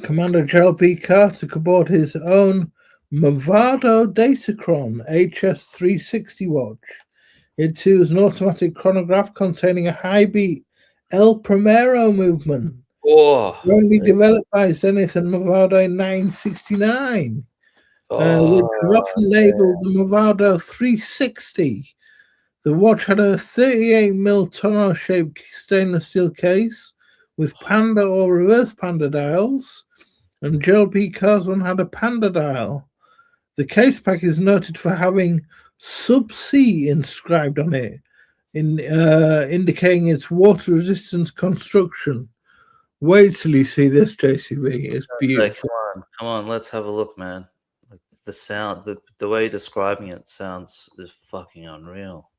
Commander Gerald P. Carr took aboard his own Movado Datachron HS360 watch. It too was an automatic chronograph containing a high beat El Primero movement, only developed by Zenith and Movado in 1969. Which was often labeled the Movado 360. The watch had a 38mm tonneau-shaped stainless steel case with panda or reverse panda dials, and Gerald P. Carr's one had a panda dial. The case pack is noted for having "Subsea" inscribed on it, indicating its water resistance construction. Wait till you see this, JCB. It's beautiful. Come on, let's have a look, man. Like the sound, the way you're describing it is fucking unreal.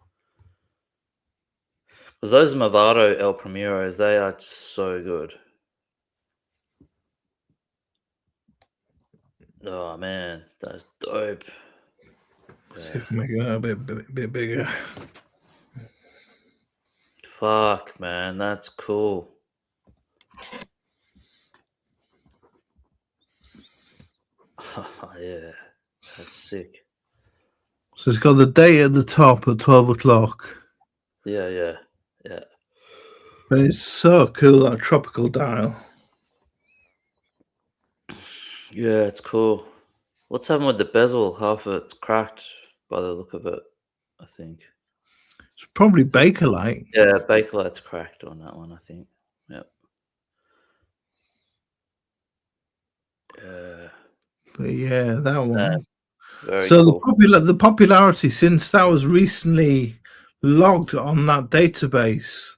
Because those Movado El Primeros, they are so good. Oh man, that's dope. See if we make it a bit bigger. Fuck, man, that's cool. Yeah, that's sick. So it's got the date at the top at 12 o'clock. Yeah. But it's so cool, that tropical dial. Yeah, it's cool. What's happened with the bezel? Half of it's cracked by the look of it, I think. It's probably Bakelite. Yeah, Bakelite's cracked on that one, I think. Yep. But yeah, that one. Very So cool. the popularity, since that was recently logged on that database,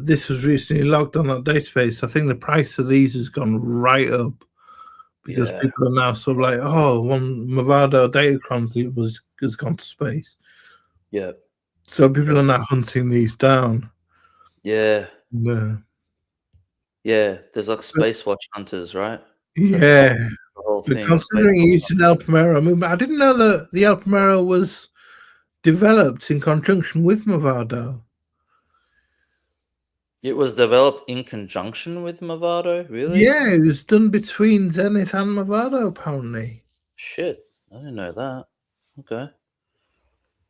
this was recently logged on that database. I think the price of these has gone right up because people are now sort of like, oh, one Movado Datachrones has gone to space. Yeah. So people are now hunting these down. Yeah. Yeah. Yeah. There's like space watch hunters, right? Yeah. The whole But thing. considering it's an El Primero movement, I didn't know that the El Primero was developed in conjunction with Movado. It was developed in conjunction with Movado, really? Yeah, it was done between Zenith and Movado, apparently. Shit, I didn't know that. Okay.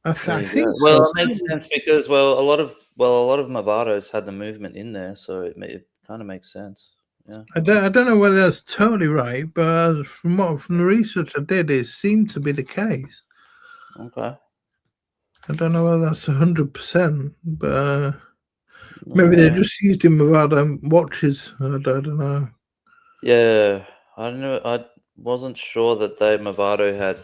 I There you think go. so. Well, it makes sense because a lot of Movados had the movement in there, so it kind of makes sense. Yeah. I don't know whether that's totally right, but from the research I did, it seemed to be the case. Okay. I don't know whether that's 100%, but maybe they're just used in Movado watches. I don't know. Yeah, I don't know. I wasn't sure that Movado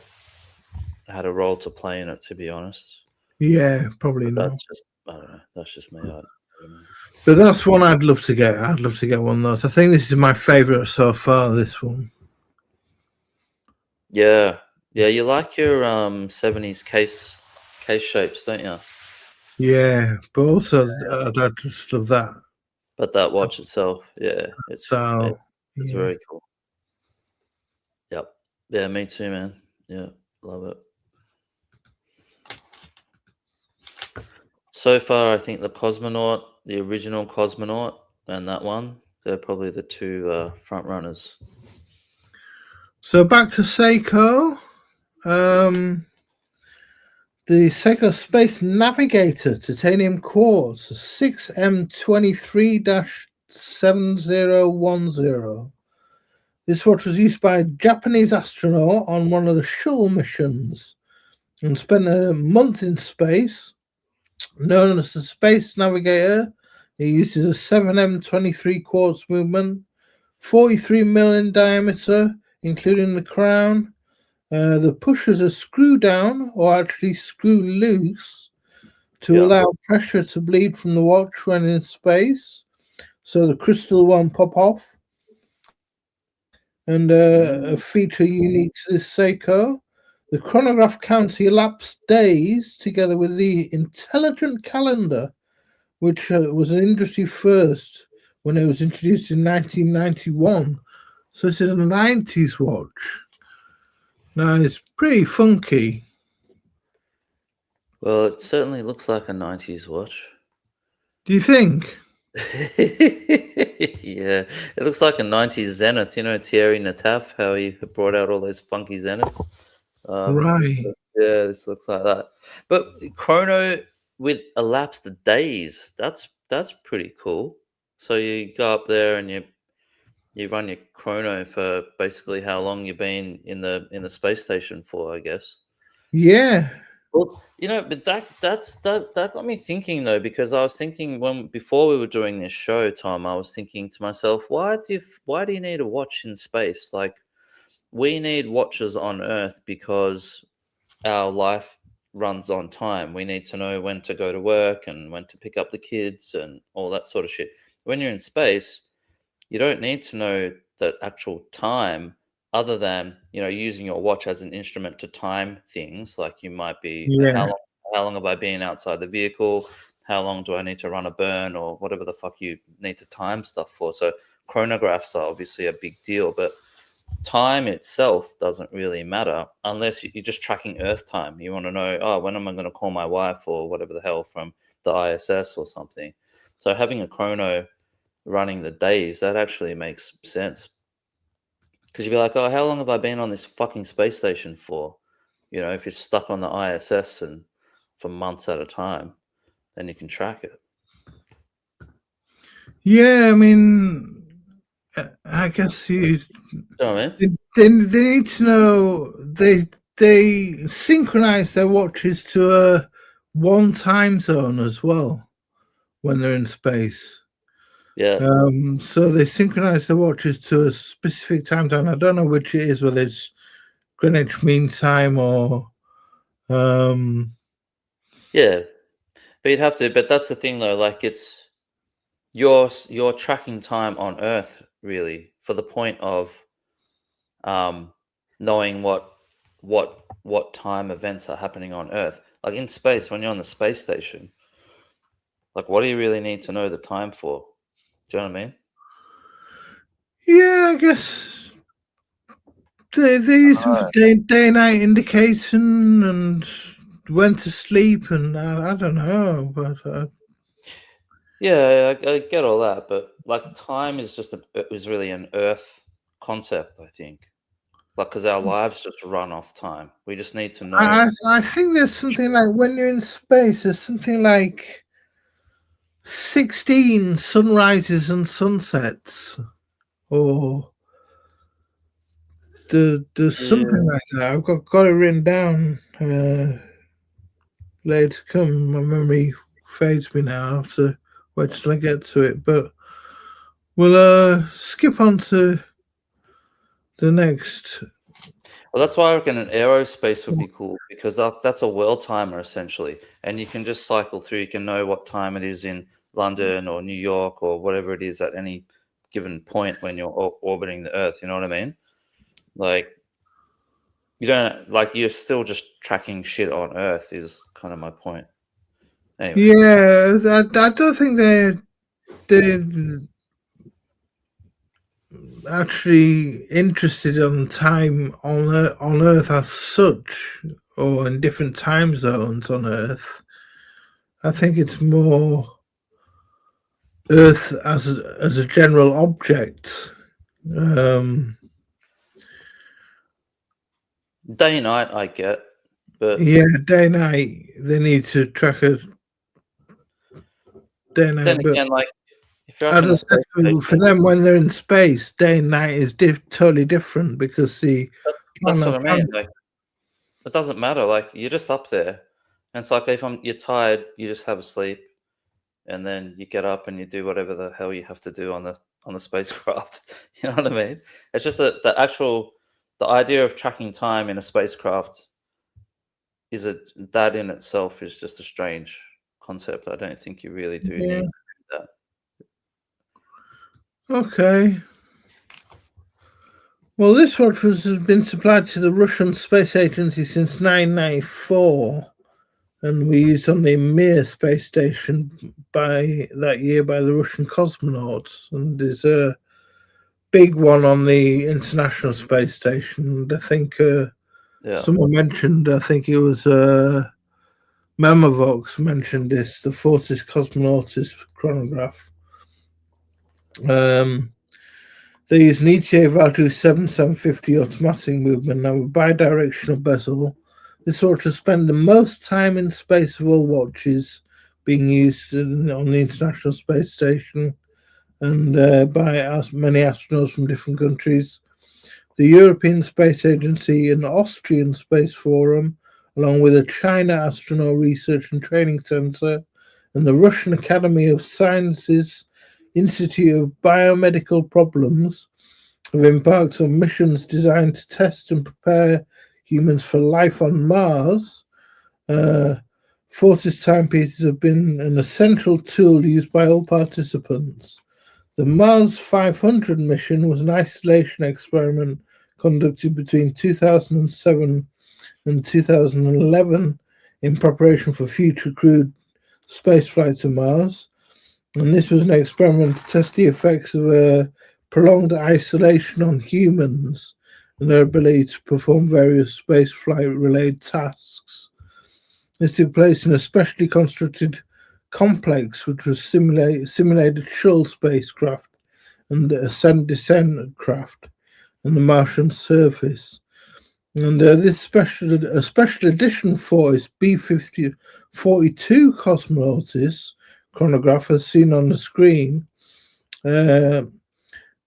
had a role to play in it, to be honest. Yeah, probably But not. that's just, I don't know. That's just me. I don't know. But that's one I'd love to get. I'd love to get one of those. I think this is my favorite so far. This one. Yeah, yeah. You like your 70s case shapes, don't you? Yeah, but also I just love that. But that watch itself, yeah, it's very cool. Yep. Yeah, me too, man. Yeah, love it. So far, I think the Cosmonaut, the original Cosmonaut, and that one, they're probably the two front runners. So back to Seiko. The Seiko Space Navigator titanium quartz 6M23-7010. This watch was used by a Japanese astronaut on one of the shuttle missions and spent a month in space. Known as the Space Navigator, it uses a 7M23 quartz movement, 43 mm in diameter, including the crown. The pushers are screw down or actually screw loose to allow pressure to bleed from the watch when in space, so the crystal won't pop off. And a feature unique to this Seiko, the chronograph counts the elapsed days together with the intelligent calendar, which was an industry first when it was introduced in 1991. So it's a 90s watch. Now, it's pretty funky. Well, it certainly looks like a 90s watch. Do you think? Yeah, it looks like a 90s Zenith. You know, Thierry Nataf, how he brought out all those funky Zeniths. Right. Yeah, this looks like that. But chrono with elapsed days, that's pretty cool. So you go up there and you run your chrono for basically how long you've been in the space station for, I guess. Yeah. Well, you know, but that got me thinking though, because I was thinking before we were doing this show, Tom, I was thinking to myself, why do you need a watch in space? Like, we need watches on Earth because our life runs on time. We need to know when to go to work and when to pick up the kids and all that sort of shit. When you're in space, you don't need to know the actual time other than, you know, using your watch as an instrument to time things. Like you might be, how long have I been outside the vehicle? How long do I need to run a burn or whatever the fuck you need to time stuff for? So chronographs are obviously a big deal, but time itself doesn't really matter unless you're just tracking Earth time. You want to know, oh, when am I going to call my wife or whatever the hell from the ISS or something. So having a chrono running the days, that actually makes sense. Because you'd be like, oh, how long have I been on this fucking space station for? You know, if you're stuck on the ISS and for months at a time, then you can track it. Yeah, I mean, I guess you. know what I mean? They need to know they synchronize their watches to one time zone as well when they're in space. Yeah. So they synchronize their watches to a specific time zone. I don't know which it is, whether it's Greenwich Mean Time or Yeah. But you'd have to. But that's the thing, though. Like, it's you're tracking time on Earth, really, for the point of knowing what time events are happening on Earth. Like in space, when you're on the space station, like what do you really need to know the time for? Do you know what I mean? yeah, I guess they use them for day night indication and when to sleep, and I don't know, but Yeah, I get all that, but like time is really an Earth concept, I think. Like, because our lives just run off time. We just need to know. I think there's something like when you're in space, there's something like 16 sunrises and sunsets, or there's something like that. I've got it written down. Later to come, my memory fades me now. I have to wait till I get to it. But we'll skip on to the next. Well, that's why I reckon an aerospace would be cool, because that's a world timer essentially, and you can just cycle through. You can know what time it is in London or New York or whatever it is at any given point when you're orbiting the Earth. You know what I mean? Like, you don't you're still just tracking shit on Earth. Is kind of my point. Anyway. Yeah, I don't think they're actually interested in time on Earth as such, or in different time zones on Earth. I think it's more Earth as a general object. Day and night, I get, but yeah, day and night they need to track a day and night. then But again, like if you're for them, when they're in space, day and night is totally different, because that's what I mean. Like, it doesn't matter. Like, you're just up there, and it's like if you're tired, you just have a sleep, and then you get up and you do whatever the hell you have to do on the spacecraft. You know what I mean? It's just that the idea of tracking time in a spacecraft that in itself is just a strange concept. I don't think you really do need that. Okay. Well, this watch has been supplied to the Russian Space Agency since 1994, and we used on the Mir space station by the Russian cosmonauts, and there's a big one on the International Space Station. And I think someone mentioned, I think it was Memovox mentioned this, the Fortis Cosmonautis chronograph. They use an ETA Valtu 7750 automatic movement now with bidirectional bezel. This ought to spend the most time in space of all watches being used on the International Space Station, and by many astronauts from different countries. The European Space Agency and Austrian Space Forum, along with the China Astronaut Research and Training Center and the Russian Academy of Sciences Institute of Biomedical Problems, have embarked on missions designed to test and prepare humans for life on Mars. Fortis timepieces have been an essential tool used by all participants. The Mars 500 mission was an isolation experiment conducted between 2007 and 2011 in preparation for future crewed spaceflight to Mars. And this was an experiment to test the effects of prolonged isolation on humans and their ability to perform various spaceflight-related tasks. This took place in a specially constructed complex which was simulated shuttle spacecraft and ascent-descent craft and the Martian surface. And this special edition Fortis B42 Cosmonautis chronograph, as seen on the screen,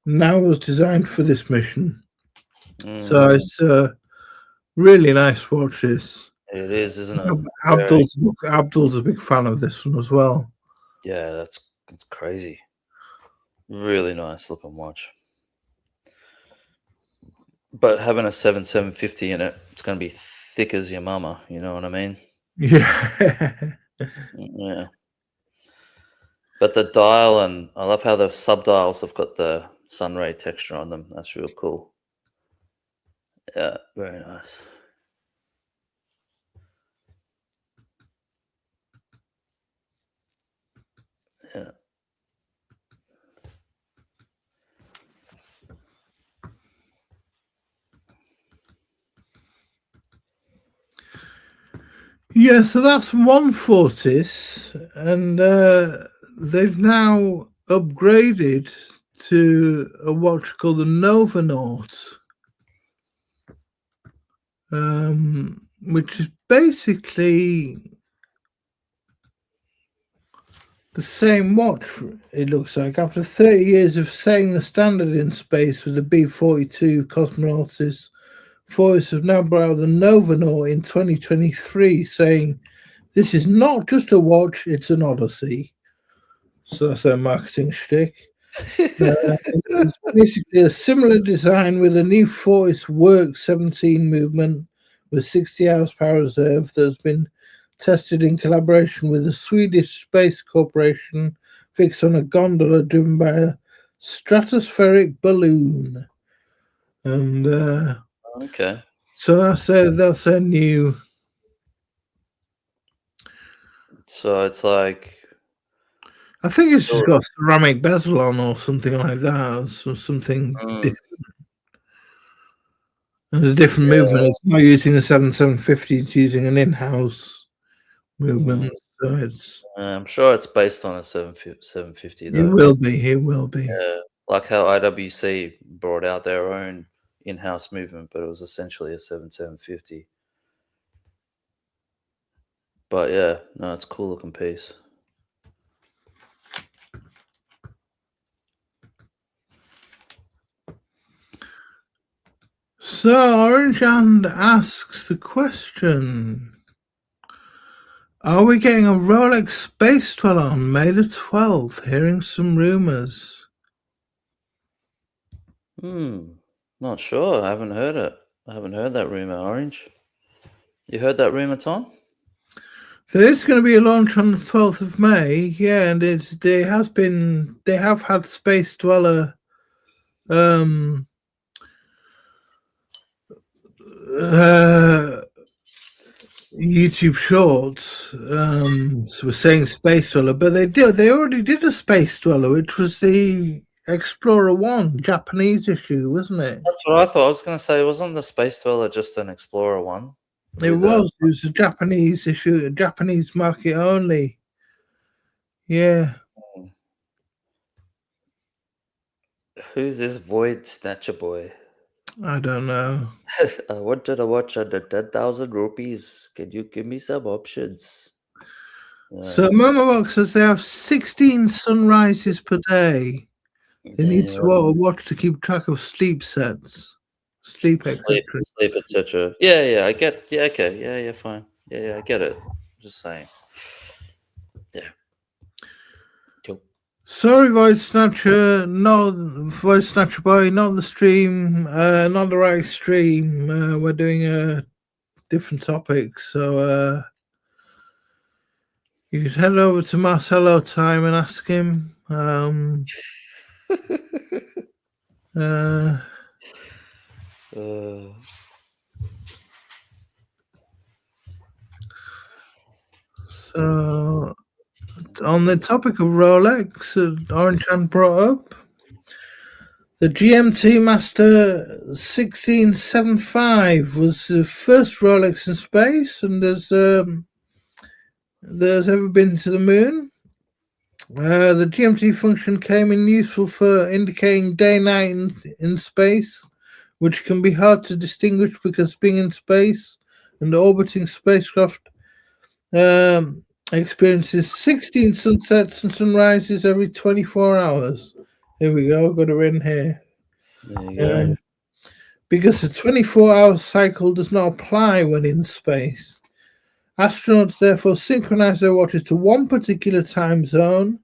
now was designed for this mission. So Mm, it's really nice watch. This it is, isn't it? Very, Abdul's a big fan of this one as well. yeah, that's crazy. Really nice looking watch. But having a 750 in it, it's going to be thick as your mama. You know what I mean? Yeah. Yeah. But the dial, and I love how the subdials have got the sunray texture on them. That's real cool. Yeah, very nice. Yeah. Yeah, so that's one Fortis, and they've now upgraded to a watch called the Novanaut, which is basically the same watch, it looks like. After 30 years of setting the standard in space with the B-42 cosmonauts, Fortis have now brought out the Novanaut in 2023, saying, "This is not just a watch, it's an odyssey." So that's their marketing shtick. It's basically a similar design with a new Fortis Work 17 movement with 60 hours power reserve that has been tested in collaboration with the Swedish Space Corporation, fixed on a gondola driven by a stratospheric balloon. And Okay. so that's their new. So it's like, I think it's just so, got a ceramic bezel on or something like that, or something different. And a different movement. It's not using a 750, it's using an in-house movement. So I'm sure it's based on a 750 it though. will be. It will be. Yeah, like how IWC brought out their own in-house movement, but it was essentially a 750. But yeah, no, it's a cool looking piece. So Orange Hand asks the question: are we getting a Rolex Space Dweller on May the 12th? Hearing some rumors. Not sure. I haven't heard it. I haven't heard that rumor, Orange. You heard that rumor, Tom? There is going to be a launch on the 12th of May, yeah, and they have had Space Dweller YouTube shorts. So we're saying Space Dweller, but they already did a Space Dweller, which was the Explorer 1 Japanese issue, wasn't it? That's what I thought. I was going to say, wasn't the Space Dweller just an Explorer 1? It was a Japanese issue, a Japanese market only. Yeah. Who's this Void Snatcher boy? I don't know. I wanted a watch under 10,000 rupees. Can you give me some options? So Momobox says they have 16 sunrises per day. They need to watch to keep track of sleep sets, sleep, etc. Sleep, etc. Yeah, I get. Yeah, okay. Yeah, fine. Yeah, I get it. Just saying. Yeah. Cool. Sorry, Void Snatcher, not Void Snatcher boy, not the stream, not the right stream. We're doing a different topic, so you could head over to Marcelo Time and ask him. So, on the topic of Rolex, Orange Hand brought up the GMT Master 1675 was the first Rolex in space, and there's ever been to the moon. The GMT function came in useful for indicating day-night in space, which can be hard to distinguish because being in space and orbiting spacecraft experiences 16 sunsets and sunrises every 24 hours. Here we go. Got her in here. There you go. Because the 24-hour cycle does not apply when in space. Astronauts therefore synchronize their watches to one particular time zone.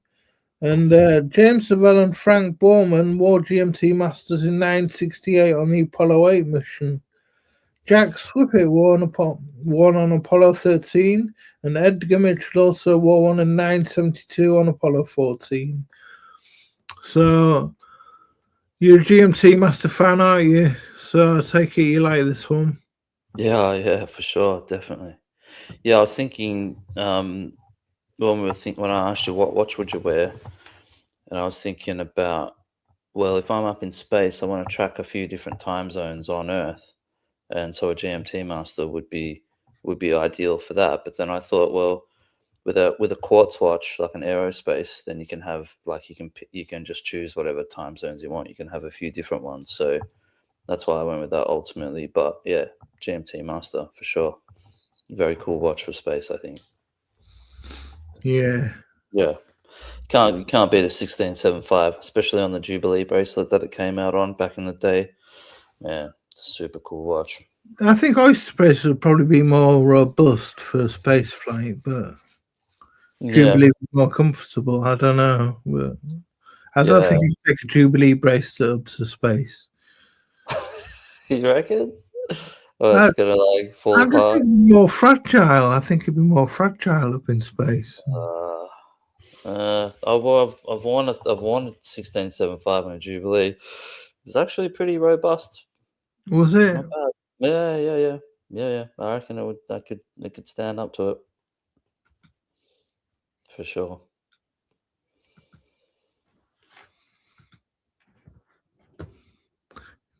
And James Lovell and Frank Borman wore GMT Masters in 1968 on the Apollo 8 mission. Jack Swippet wore one on Apollo 13, and Edgar Mitchell also wore one in 1972 on Apollo 14. So, you're a GMT Master fan, aren't you? So I take it you like this one. Yeah, for sure, definitely. Yeah, I was thinking when I asked you what watch would you wear, and I was thinking about, well, if I'm up in space, I want to track a few different time zones on Earth, and so a GMT Master would be ideal for that. But then I thought, well, with a quartz watch like an aerospace, then you can have you can just choose whatever time zones you want. You can have a few different ones. So that's why I went with that ultimately. But yeah, GMT Master for sure. Very cool watch for space, I think. Yeah. Yeah. You can't beat a 1675, especially on the Jubilee bracelet that it came out on back in the day. Yeah, it's a super cool watch. I think oyster bracelets would probably be more robust for space flight, but Jubilee more comfortable. I don't know. But I don't think you can take a Jubilee bracelet up to space. You reckon? Oh, it's gonna fall apart. apart. More fragile. I think it'd be more fragile up in space. I've worn a 1675 on a Jubilee. It's actually pretty robust. Was it? Not bad. Yeah. I reckon it could stand up to it for sure.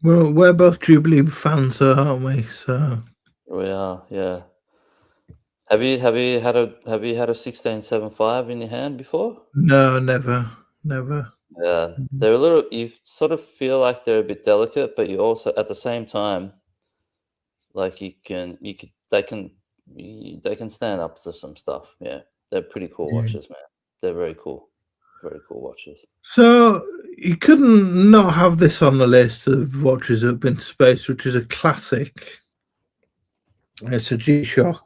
Well, we're both Jubilee fans, aren't we? So we are. Yeah. Have you had a 1675 in your hand before? No, never. Yeah, they're a little. You sort of feel like they're a bit delicate, but you also at the same time, like they can stand up to some stuff. Yeah, they're pretty cool watches, man. They're very cool watches. So you couldn't not have this on the list of watches that have been to space, which is a classic. It's a G-Shock.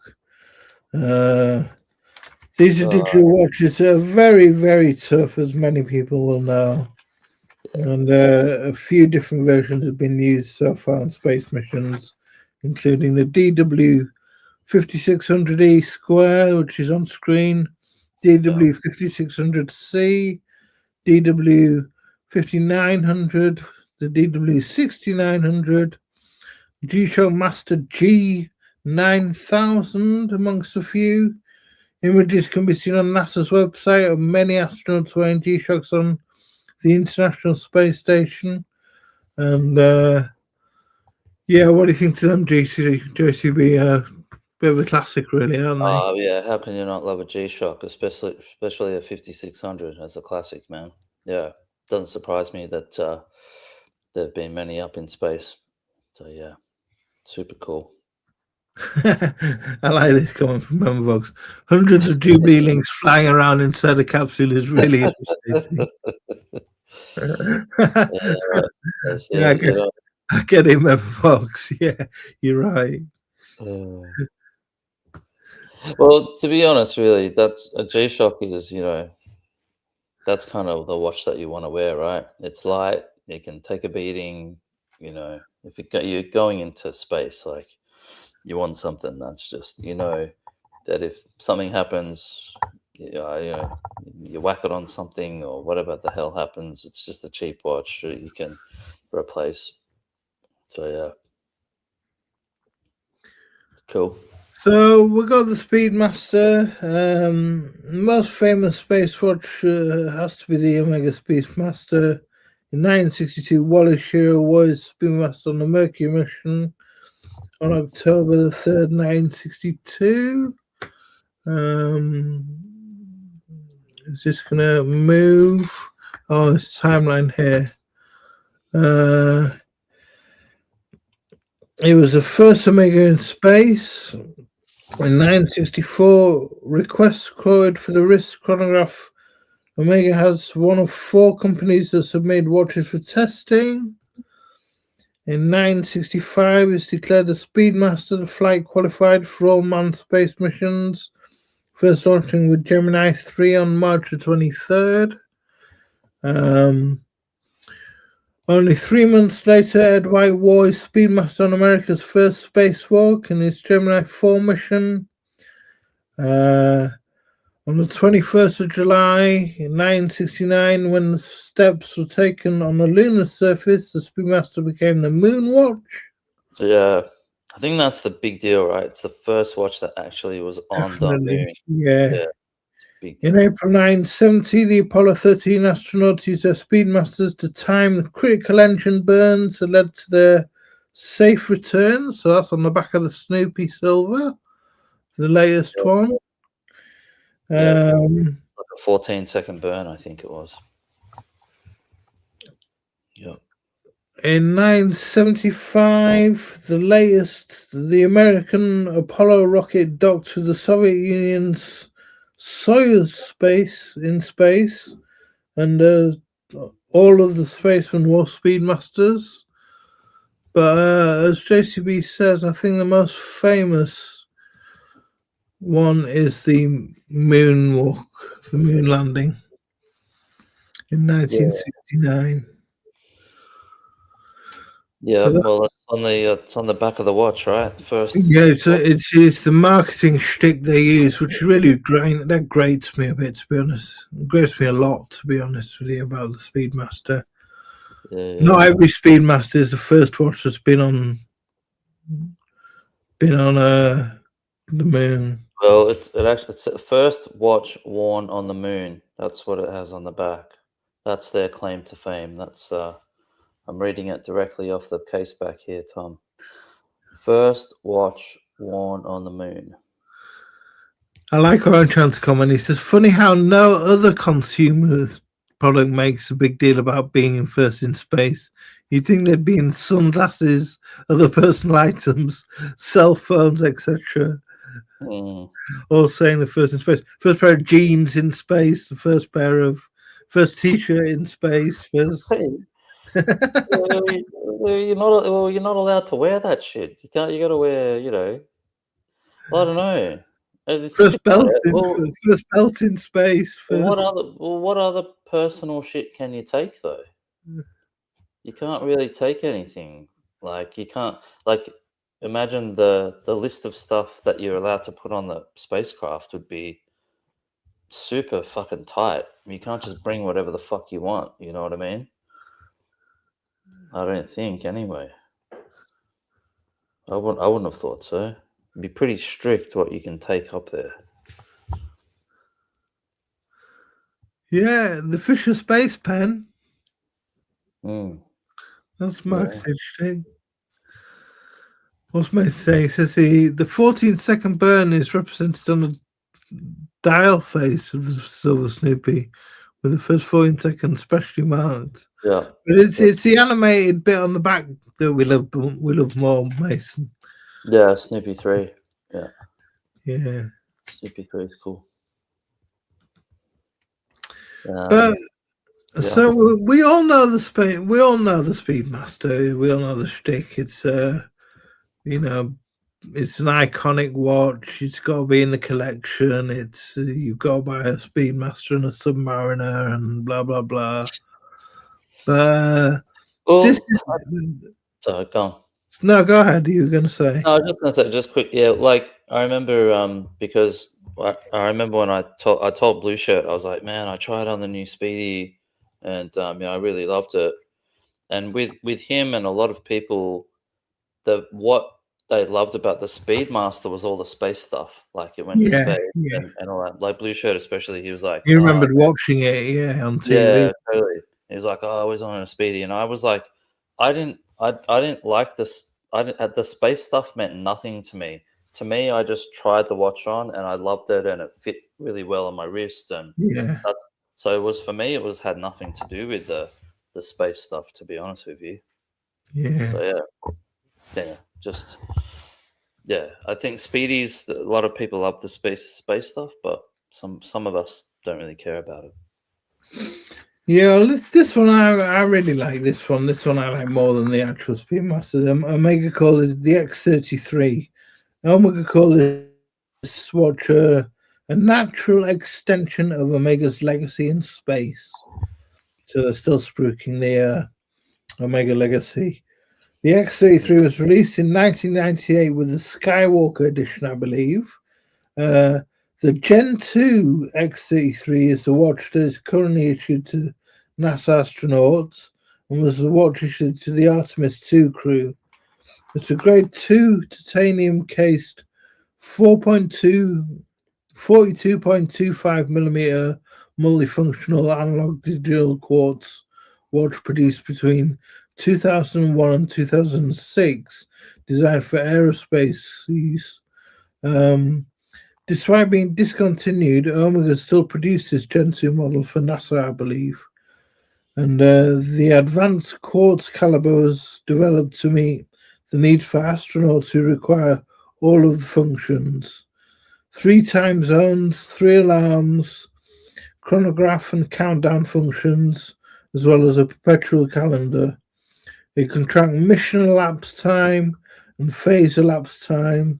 These are digital watches that are very, very tough, as many people will know. And a few different versions have been used so far on space missions, including the DW 5600E Square, which is on screen, DW 5600C, DW 5900, the DW 6900, G-Shock Master G9000, amongst a few. Images can be seen on NASA's website of many astronauts wearing G-Shocks on the International Space Station. And yeah, what do you think to them, JCB? Bit of a classic, really, aren't they? Oh yeah, how can you not love a G-Shock, especially a 5600 as a classic, man? Yeah, doesn't surprise me that there have been many up in space. So yeah, super cool. I like this coming from Memvox. Hundreds of Jubilee links flying around inside a capsule is really interesting. I get it, Memvox. Yeah, you're right. Well, to be honest, really, that's a G-Shock is, that's kind of the watch that you want to wear, right? It's light, you can take a beating, if you're going into space, like you want something that's just, that if something happens, you whack it on something or whatever the hell happens, it's just a cheap watch you can replace. So yeah, cool. So we got the Speedmaster. Most famous space watch has to be the Omega Speedmaster. In 1962, Wally Schirra was Speedmaster on the Mercury mission on October the 3rd, 1962. Is this gonna move? Oh, there's a timeline here. It was the first Omega in space. In 1964, requests quoted for the wrist chronograph Omega has one of 4 companies that submit watches for testing. In 1965, it's declared the Speedmaster, the flight qualified for all manned space missions, first launching with Gemini 3 on March the 23rd. Only 3 months later, Ed White wore his Speedmaster on America's first spacewalk in his Gemini 4 mission. On the 21st of July in 1969, when the steps were taken on the lunar surface, the Speedmaster became the Moon Watch. Yeah, I think that's the big deal, right? It's the first watch that actually was on the moon. Yeah. Big deal. In April 1970, the Apollo 13 astronauts used their Speedmasters to time the critical engine burns that led to their safe return. So that's on the back of the Snoopy Silver, the latest one. Yeah, like a 14-second burn, I think it was. Yeah. In 1975, the American Apollo rocket docked with the Soviet Union's Soyuz space, and all of the spacemen wore Speedmasters. But as JCB says, I think the most famous one is the moonwalk, the moon landing in 1969. Yeah, so well, it's on the back of the watch, right? First. Yeah, so it's the marketing shtick they use, which really that grates me a bit, to be honest. It grates me a lot, to be honest with you, about the Speedmaster. Yeah. Not every Speedmaster is the first watch that's been on the moon. Well, it's the first watch worn on the moon. That's what it has on the back. That's their claim to fame. That's I'm reading it directly off the case back here, Tom. First watch worn on the moon. I like our own chance comment. He says, funny how no other consumer product makes a big deal about being first in space. You'd think they'd be in sunglasses, other personal items, cell phones, etc. All saying the first in space. First pair of jeans in space, the first t-shirt in space. First. You're not allowed to wear that shit. You got to wear, I don't know. First belt in space. What other personal shit can you take though? You can't really take anything. Like you can't imagine the list of stuff that you're allowed to put on the spacecraft would be super fucking tight. You can't just bring whatever the fuck you want. You know what I mean? I don't think anyway. I wouldn't have thought so. It'd be pretty strict what you can take up there. Yeah, the Fisher Space Pen. That's Mark's thing. What's Mate saying? He says the 14-second burn is represented on the dial face of the Silver Snoopy, with the first 14 seconds specially marked. Yeah, but it's the animated bit on the back that we love more, Mason. Yeah, Snoopy 3. Yeah. Snoopy 3 is cool. But so we all know the Speedmaster. We all know the shtick. It's it's an iconic watch. It's got to be in the collection. It's you've got to buy a Speedmaster and a Submariner and blah blah blah. But this is so go on. No, go ahead. You were going to say? No, I was just going to say, just quick. Yeah, like I remember because I remember when I told Blue Shirt, I was like, man, I tried on the new Speedy, and I really loved it. And with him and a lot of people, what they loved about the Speedmaster was all the space stuff. Like it went to space and all that. Like Blue Shirt especially, he was like, you remembered watching it, on TV. Yeah, totally. He was like, oh, I was on a Speedy, and I was like, I didn't like this. The space stuff meant nothing to me. To me, I just tried the watch on and I loved it, and it fit really well on my wrist. And so it was for me. It had nothing to do with the space stuff, to be honest with you. Yeah. So I think Speedies. A lot of people love the space stuff, but some of us don't really care about it. Yeah, this one I really like. This one I like more than the actual Speedmaster. Omega call is the X33. Omega call this watch a natural extension of Omega's legacy in space. So they're still spruiking the Omega legacy. The X33 was released in 1998 with the Skywalker edition, I believe. The Gen 2 X33 is the watch that is currently issued to NASA astronauts and was the watch issued to the Artemis 2 crew. It's a grade 2 titanium cased 42.25 millimeter multifunctional analog digital quartz watch produced between 2001 and 2006, designed for aerospace use. Despite being discontinued, Omega still produces Gen 2 model for NASA, I believe. And the advanced quartz caliber was developed to meet the need for astronauts who require all of the functions. 3 time zones, 3 alarms, chronograph and countdown functions, as well as a perpetual calendar. It can track mission elapsed time and phase elapsed time,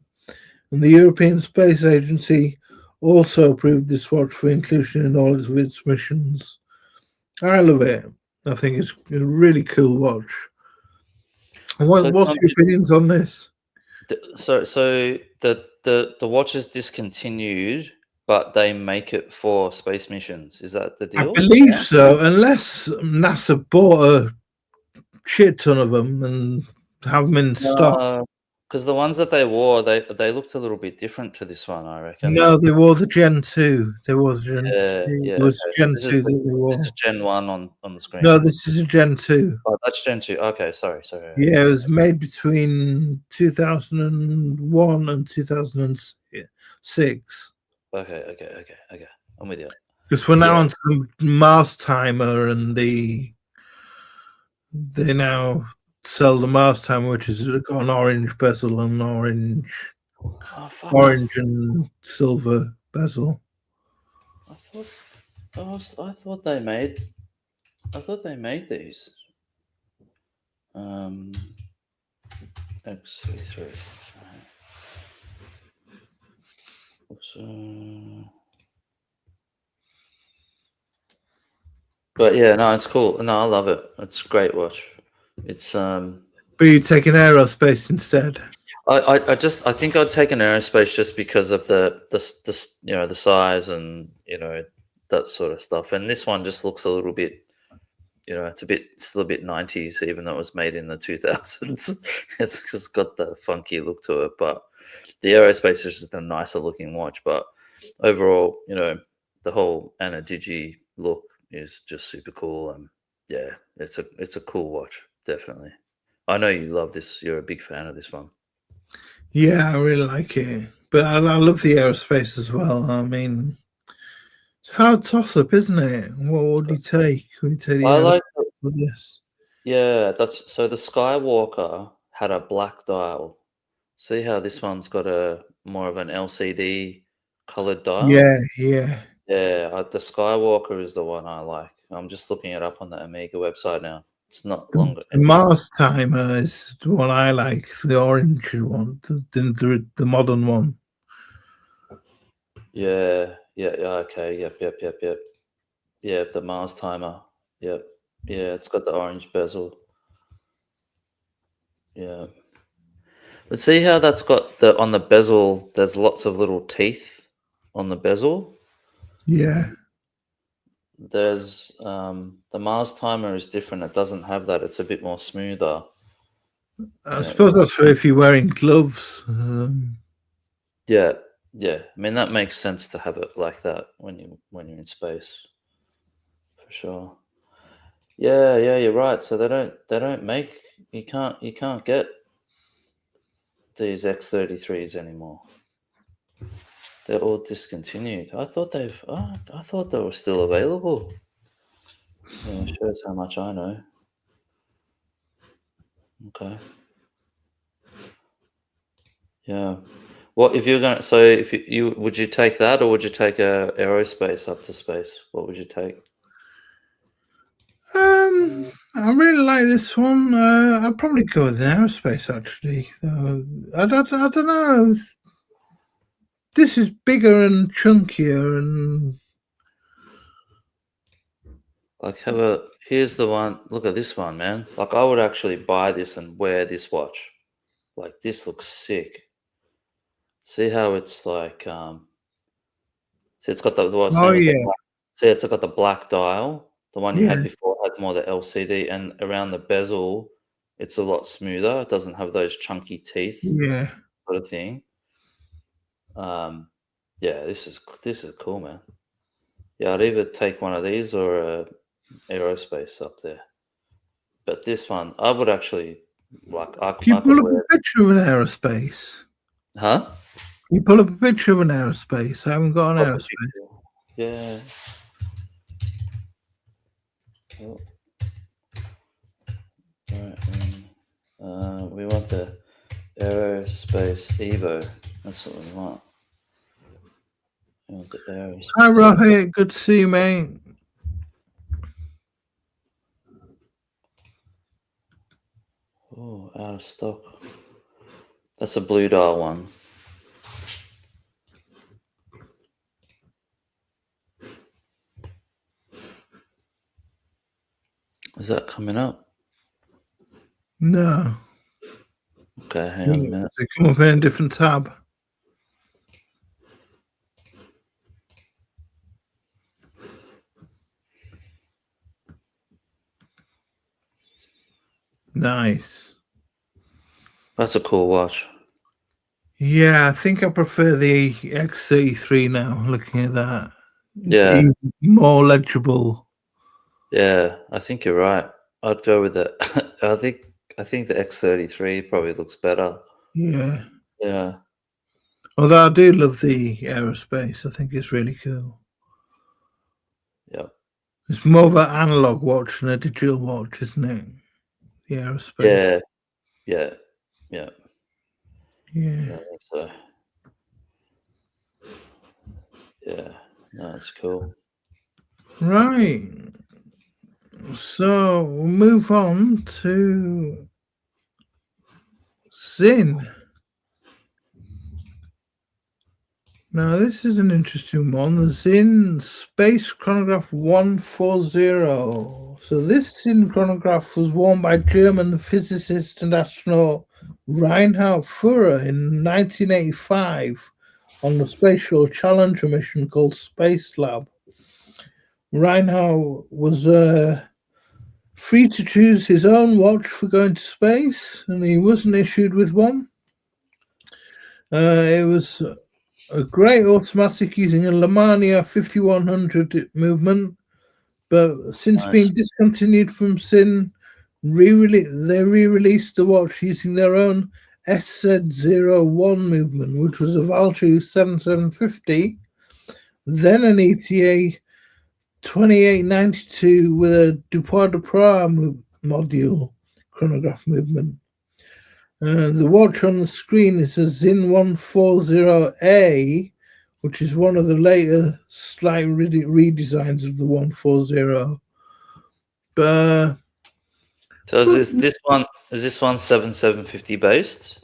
and the European Space Agency also approved this watch for inclusion in all of its missions. I love it. I think it's a really cool watch. What's your opinions on this? So the watch is discontinued, but they make it for space missions. Is that the deal? I believe so, unless NASA bought a shit ton of them and have them in stock. Because the ones that they wore, they looked a little bit different to this one, I reckon. No, they wore the Gen 2. They wore the Gen. Yeah, it was Gen 2 that they wore. This is Gen 1 on the screen. No, this is a Gen 2. Oh, that's Gen 2. Okay, sorry. Yeah, it was made between 2001 and 2006. Okay. I'm with you. Because we're now onto the Mars timer, and they now sell the Mars timer, which has got an orange bezel and orange and silver bezel. I thought they made these. X33. But yeah, no, it's cool. No, I love it. It's a great watch. It's But you take an aerospace instead. I think I'd take an aerospace just because of the the size and that sort of stuff. And this one just looks a little bit, it's still a bit 90s, even though it was made in the 2000s. It's just got the funky look to it. But the aerospace is just a nicer looking watch. But overall, the whole Anna Digi look is just super cool. Yeah, it's a cool watch, definitely. I know you love this. You're a big fan of this one. Yeah, I really like it. But I love the aerospace as well. I mean, it's a hard toss-up, isn't it? What would you take? Would you take the aerospace for this? Yeah, so the Skywalker had a black dial. See how this one's got a more of an LCD colored dial? Yeah. Yeah, the Skywalker is the one I like. I'm just looking it up on the Omega website now. It's not longer. The Mars timer is the one I like, the orange one, the modern one. Yeah, okay, yep. Yeah, the Mars timer. Yep. Yeah, it's got the orange bezel. Yeah. But see how that's got on the bezel, there's lots of little teeth on the bezel? Yeah. There's the Mars timer is different. It doesn't have that. It's a bit more smoother. I suppose that's for if you're wearing gloves. Yeah. I mean, that makes sense to have it like that when you're in space, for sure. Yeah, you're right. So they don't make, you can't get these X33s anymore. They're all discontinued. I thought they were still available. Yeah, shows how much I know. Okay. Yeah. What if you're gonna? So if you would you take that, or would you take a aerospace up to space? What would you take? I really like this one. I'd probably go with aerospace actually. I don't know. This is bigger and chunkier, and Like, here's the one. Look at this one, man. Like, I would actually buy this and wear this watch. Like, this looks sick. See how it's like, see, it's got the, what I was saying with the black, see, it's got the black dial. The one you had before had more the LCD, and around the bezel, it's a lot smoother. It doesn't have those chunky teeth sort of thing. Yeah, this is cool, man. Yeah, I'd either take one of these or aerospace up there. But this one, I would actually like. I Can you could pull up wear. a picture of an aerospace? Huh? Can you pull up a picture of an aerospace? I haven't got an aerospace. Yeah. Oh. Right, we want the aerospace Evo. That's what we want. We want the aerospace. Hi, Rohit. Good to see you, mate. Oh, out of stock. That's a blue dial one. Is that coming up? No. Okay, hang on a minute. They come up in a different tab. Nice. That's a cool watch. Yeah, I think I prefer the X33 now, looking at that. It's more legible. Yeah, I think you're right. I'd go with it. I think the X33 probably looks better. Yeah. Yeah. Although I do love the aerospace. I think it's really cool. Yeah. It's more of an analog watch than a digital watch, isn't it? The aerospace. Yeah. Yeah. Yeah. Yeah. I think so. Yeah. No, it's cool. Right. So we'll move on to Zin. Now this is an interesting one. The Zin Space Chronograph 140. So this Zin chronograph was worn by German physicist and astronaut Reinhard Furrer in 1985 on the Spatial Challenger mission called Space Lab. Reinhard was free to choose his own watch for going to space, and he wasn't issued with one. It was a great automatic using a Lemania 5100 movement, but since being discontinued from Sin, they re-released the watch using their own SZ01 movement, which was a Valtru 7750, then an ETA 2892 with a Dupois de Prat module chronograph movement. The watch on the screen is a Zin 140A, which is one of the later slight redesigns of the 140. But so is this one 7750 based?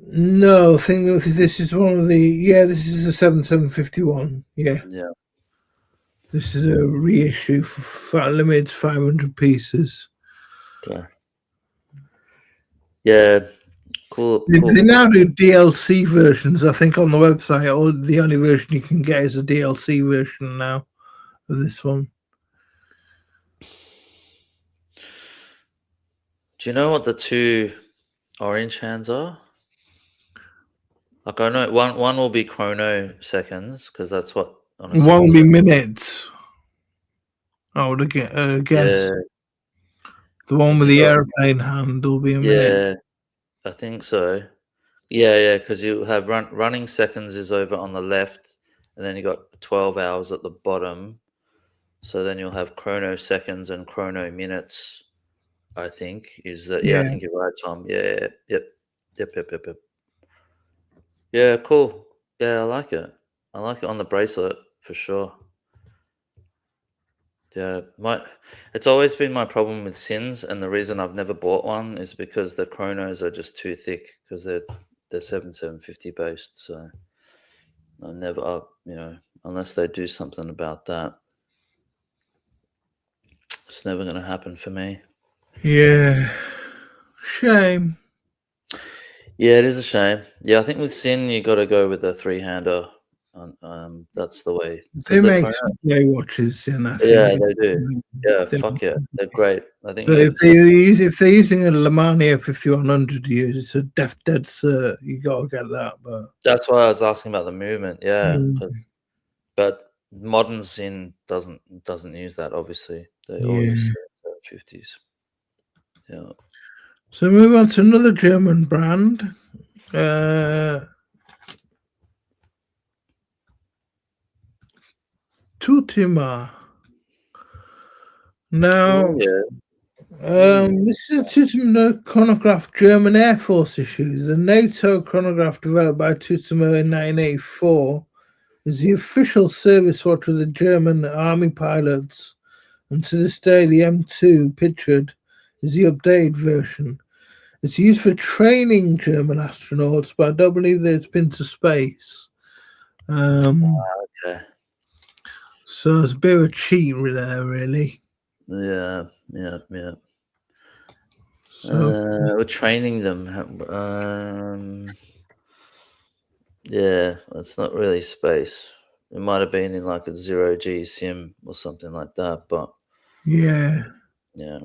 No, I think this is one of the this is a 7751. Yeah. This is a reissue for limited 500 pieces. Okay. Yeah, cool. They now do DLC versions, I think, on the website, or the only version you can get is a DLC version now of this one. Do you know what the two orange hands are? Like, I know one will be chrono seconds, because that's what. One will be minutes. I would guess. Yeah. The one with the airplane hand will be a minute. Yeah, I think so. Yeah, because you have running seconds is over on the left, and then you got 12 hours at the bottom. So then you'll have chrono seconds and chrono minutes. I think is that. Yeah, I think you're right, Tom. Yeah, yep. Yeah, cool. Yeah, I like it. I like it on the bracelet for sure. Yeah, it's always been my problem with Sins, and the reason I've never bought one is because the chronos are just too thick because they're 750 based. So I never, unless they do something about that, it's never going to happen for me. Yeah, shame. Yeah, it is a shame. Yeah, I think with Sin you got to go with a three-hander. That's the way. They The make chrono, some great watches, and I yeah, think they do. Yeah, they're- fuck yeah, they're great. I think but it's if they're using a Lemania 5100 use, it's a dead cert. You gotta get that, but that's why I was asking about the movement. Yeah, mm, but modern Sin doesn't use that. Obviously, they all yeah. use 50s. Yeah. So move on to another German brand. Uh, Tutima. Now, Oh yeah. this is a Tutima chronograph German Air Force issue. The NATO chronograph developed by Tutima in 1984 is the official service watch of the German army pilots, and to this day, the M2 pictured is the updated version. It's used for training German astronauts, but I don't believe that it's been to space. Okay. So it's a bit of a cheat there, really. Yeah. So We're training them. Yeah, it's not really space. It might have been in like a 0G sim or something like that, but yeah, yeah.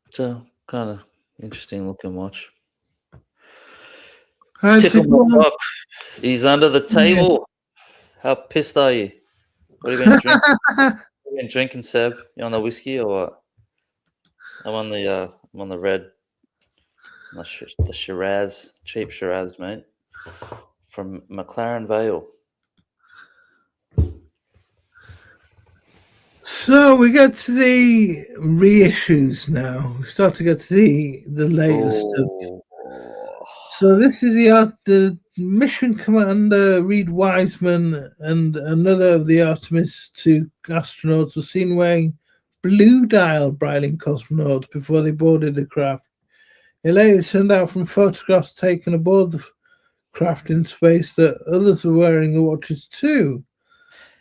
It's a kind of interesting looking watch. Tickle my block. He's under the table. How pissed are you? What have you been drinking? What have you been drinking, Seb? You on the whiskey or what? I'm on the red, the Shiraz, cheap Shiraz, mate, from McLaren Vale. So we get to the reissues now. We start to get to the latest stuff. Oh, So this is the mission commander Reed Wiseman and another of the Artemis 2 astronauts were seen wearing blue dial Breitling cosmonauts before they boarded the craft. It later turned out from photographs taken aboard the craft in space that others were wearing the watches too.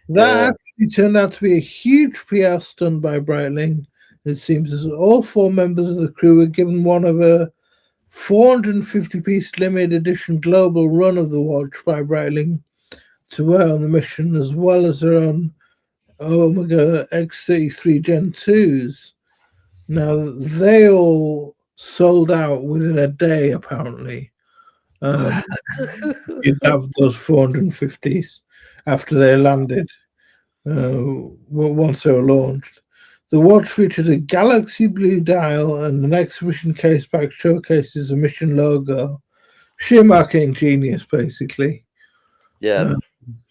That yeah, actually turned out to be a huge PR stunt by Breitling. It seems as all four members of the crew were given one of a 450-piece limited edition global run of the watch by Breitling to wear on the mission, as well as their own Omega X33 Gen 2s. Now, they all sold out within a day, apparently. You'd have those 450s after they landed, once they were launched. The watch features a galaxy blue dial and an exhibition case back showcases a mission logo. Sheer marketing genius, basically. yeah,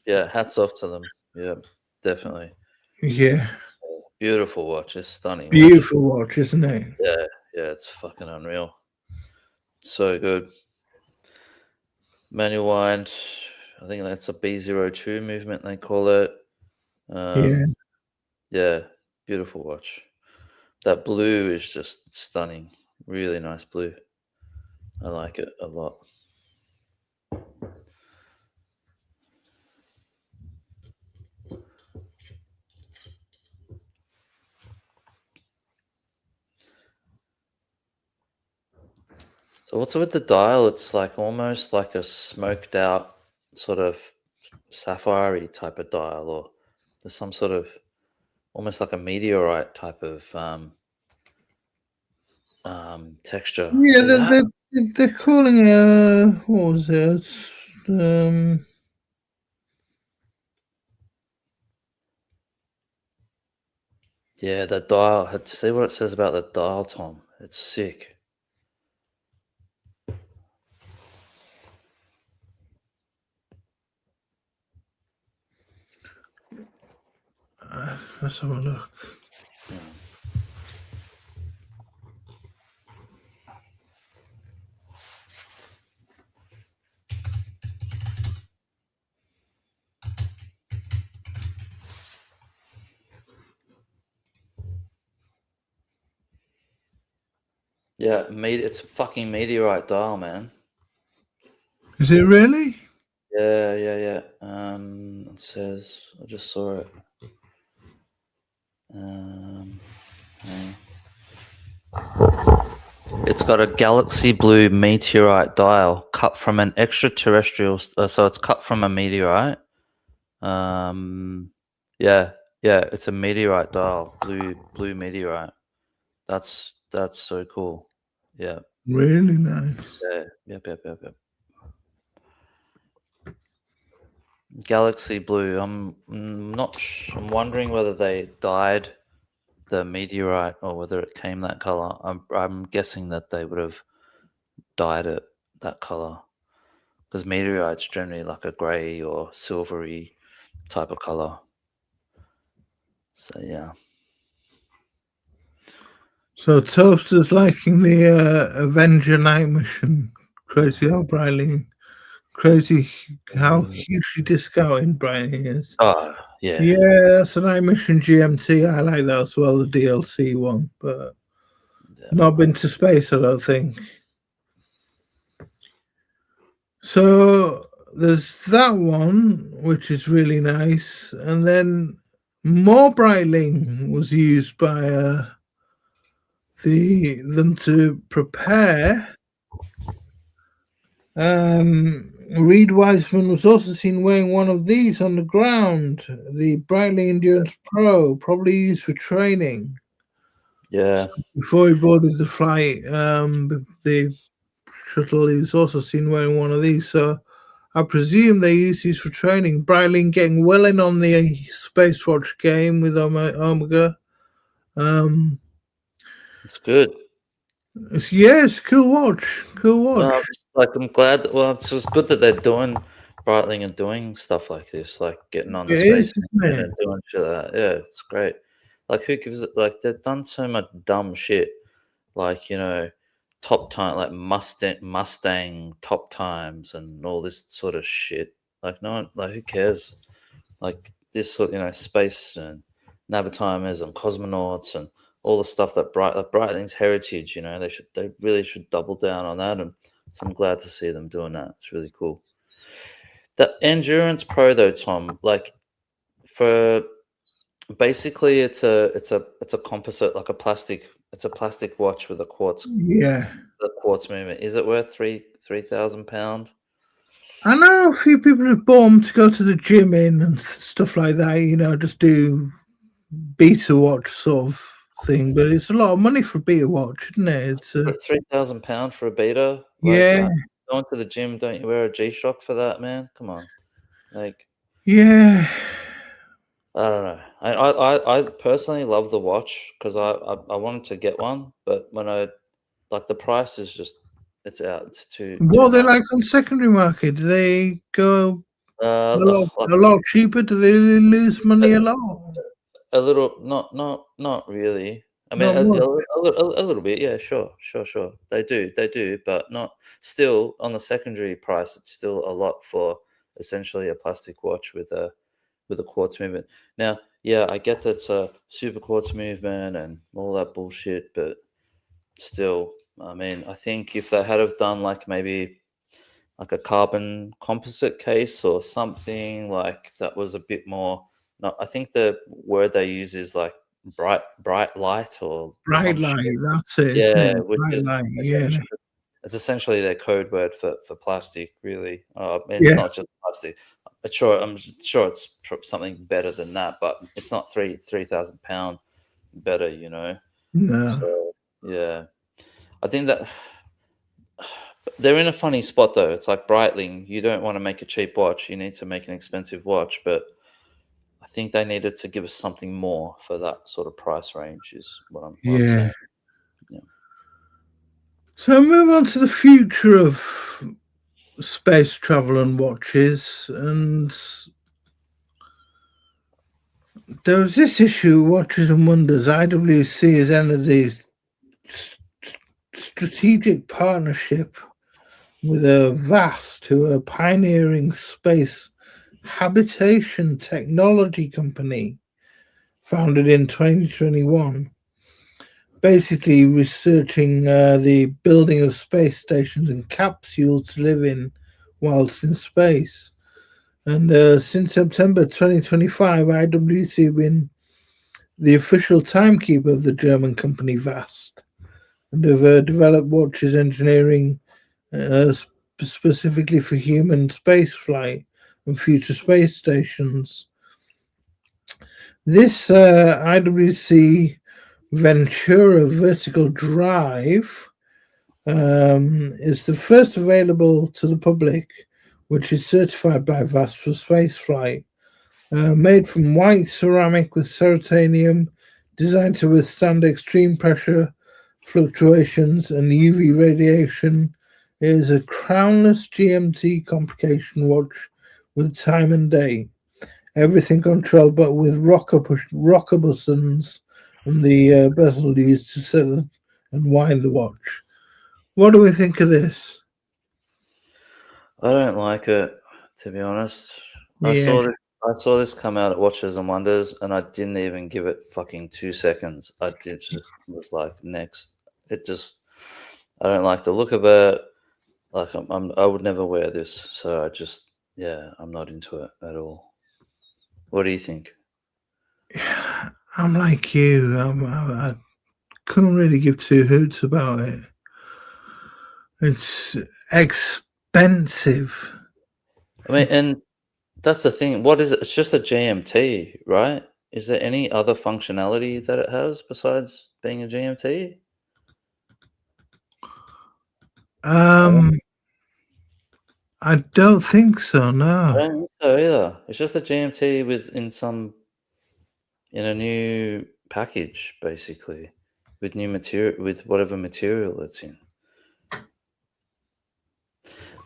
yeah. Hats off to them. Yeah, definitely. Yeah. Beautiful watch. It's stunning watch. Beautiful watch, isn't it? Yeah, it's fucking unreal. So good. Manual wind. I think that's a B02 movement they call it. Yeah. Yeah, beautiful watch. That blue is just stunning. Really nice blue. I like it a lot. So what's with the dial? It's like almost like a smoked out sort of sapphire type of dial, or there's some sort of almost like a meteorite type of texture. Yeah, See that? they're calling what was it? Yeah, the dial. See what it says about the dial, Tom. It's sick. Let's have a look. Yeah, it's a fucking meteorite dial, man. Is it really? Yeah. It says I just saw it. Hang It's got a galaxy blue meteorite dial cut from an extraterrestrial. So it's cut from a meteorite. Yeah, it's a meteorite dial, blue meteorite. That's so cool. Yeah, Really nice. yep. Galaxy blue. I'm not. I'm wondering whether they dyed the meteorite or whether it came that color. I'm guessing that they would have dyed it that color because meteorite's generally like a gray or silvery type of color. So yeah. So Toaster's liking the Avenger night mission. Crazy how Briley, crazy how hugely discounted Briley is. Oh yeah. Yeah, that's a night mission GMT. I like that as well, the DLC one, but not been to space, I don't think. So there's that one, which is really nice, and then more Breitling was used by them to prepare. Reed Wiseman was also seen wearing one of these on the ground, the Breitling Endurance Pro, probably used for training. Yeah. So before he boarded the flight, the shuttle, he was also seen wearing one of these. So I presume they use these for training. Breitling getting well in on the Space Watch game with Omega. It's good. It's a cool watch. Cool watch. I'm glad. Well, it's just good that they're doing Breitling and doing stuff like this, like getting on the It space is, and isn't then doing shit like that. Yeah, it's great. Like, who gives it? Like, they've done so much dumb shit. Like, top time, like Mustang top times and all this sort of shit. Like, no one, like, who cares? Like this sort, space and Navatimers and cosmonauts and all the stuff that Breitling's heritage. They really should double down on that, and so I'm glad to see them doing that. It's really cool. The Endurance Pro though, Tom, like for basically it's a composite, like it's a plastic watch with a quartz movement. Is it worth £3,000? I know a few people who've bought them to go to the gym in and stuff like that, just do beta watch sort of thing, but it's a lot of money for a beta watch, isn't it? It's £3,000 for a beta. yeah, Going to the gym, don't you wear a G-Shock for that, man? Come on, like yeah. I don't know. I personally love the watch because I wanted to get one, but when the price is just it's out. It's too. What are they Much. like on secondary market? Do they go a Like lot cheaper? Do they lose money a lot? a little, not really. I mean, Not a much. little bit, yeah, sure. They do, but not still on the secondary price. It's still a lot for essentially a plastic watch with a quartz movement. Now, yeah, I get that's a super quartz movement and all that bullshit, but still, I mean, I think if they had have done like maybe like a carbon composite case or something like that was a bit more. No, I think the word they use is like bright light or Bright some light, shit. that's it, isn't Yeah, it? which Bright is light, yeah. essentially it's essentially their code word for plastic. Really, it's Yeah. not just plastic. I'm sure it's something better than that, but it's not £3,000 better. No. So yeah, I think that they're in a funny spot though. It's like Breitling. You don't want to make a cheap watch. You need to make an expensive watch, but I think they needed to give us something more for that sort of price range. Is what I'm saying. Yeah. So move on to the future of space travel and watches, and there was this issue, Watches and Wonders. IWC has ended a strategic partnership with a VAST, who are a pioneering space habitation technology company founded in 2021. basically researching the building of space stations and capsules to live in whilst in space. And since September 2025, IWC have been the official timekeeper of the German company VAST, and have developed watches engineering specifically for human space flight and future space stations. This IWC Ventura vertical drive is the first available to the public, which is certified by VAST for spaceflight. Made from white ceramic with certanium, designed to withstand extreme pressure fluctuations and UV radiation, it is a crownless GMT complication watch with time and day. Everything controlled but with rocker buttons and the bezel used to set and wind the watch. What do we think of this? I don't like it, to be honest. Yeah. I saw this come out at Watches and Wonders, and I didn't even give it fucking 2 seconds. Just was like, next. I don't like the look of it. Like I would never wear this, so I'm not into it at all. What do you think? I'm like you. I couldn't really give two hoots about it. It's expensive. I mean, and that's the thing. What is it? It's just a GMT, right? Is there any other functionality that it has besides being a GMT? I don't think so. No, I don't think so either. It's just a GMT in a new package, basically, with new material, with whatever material it's in.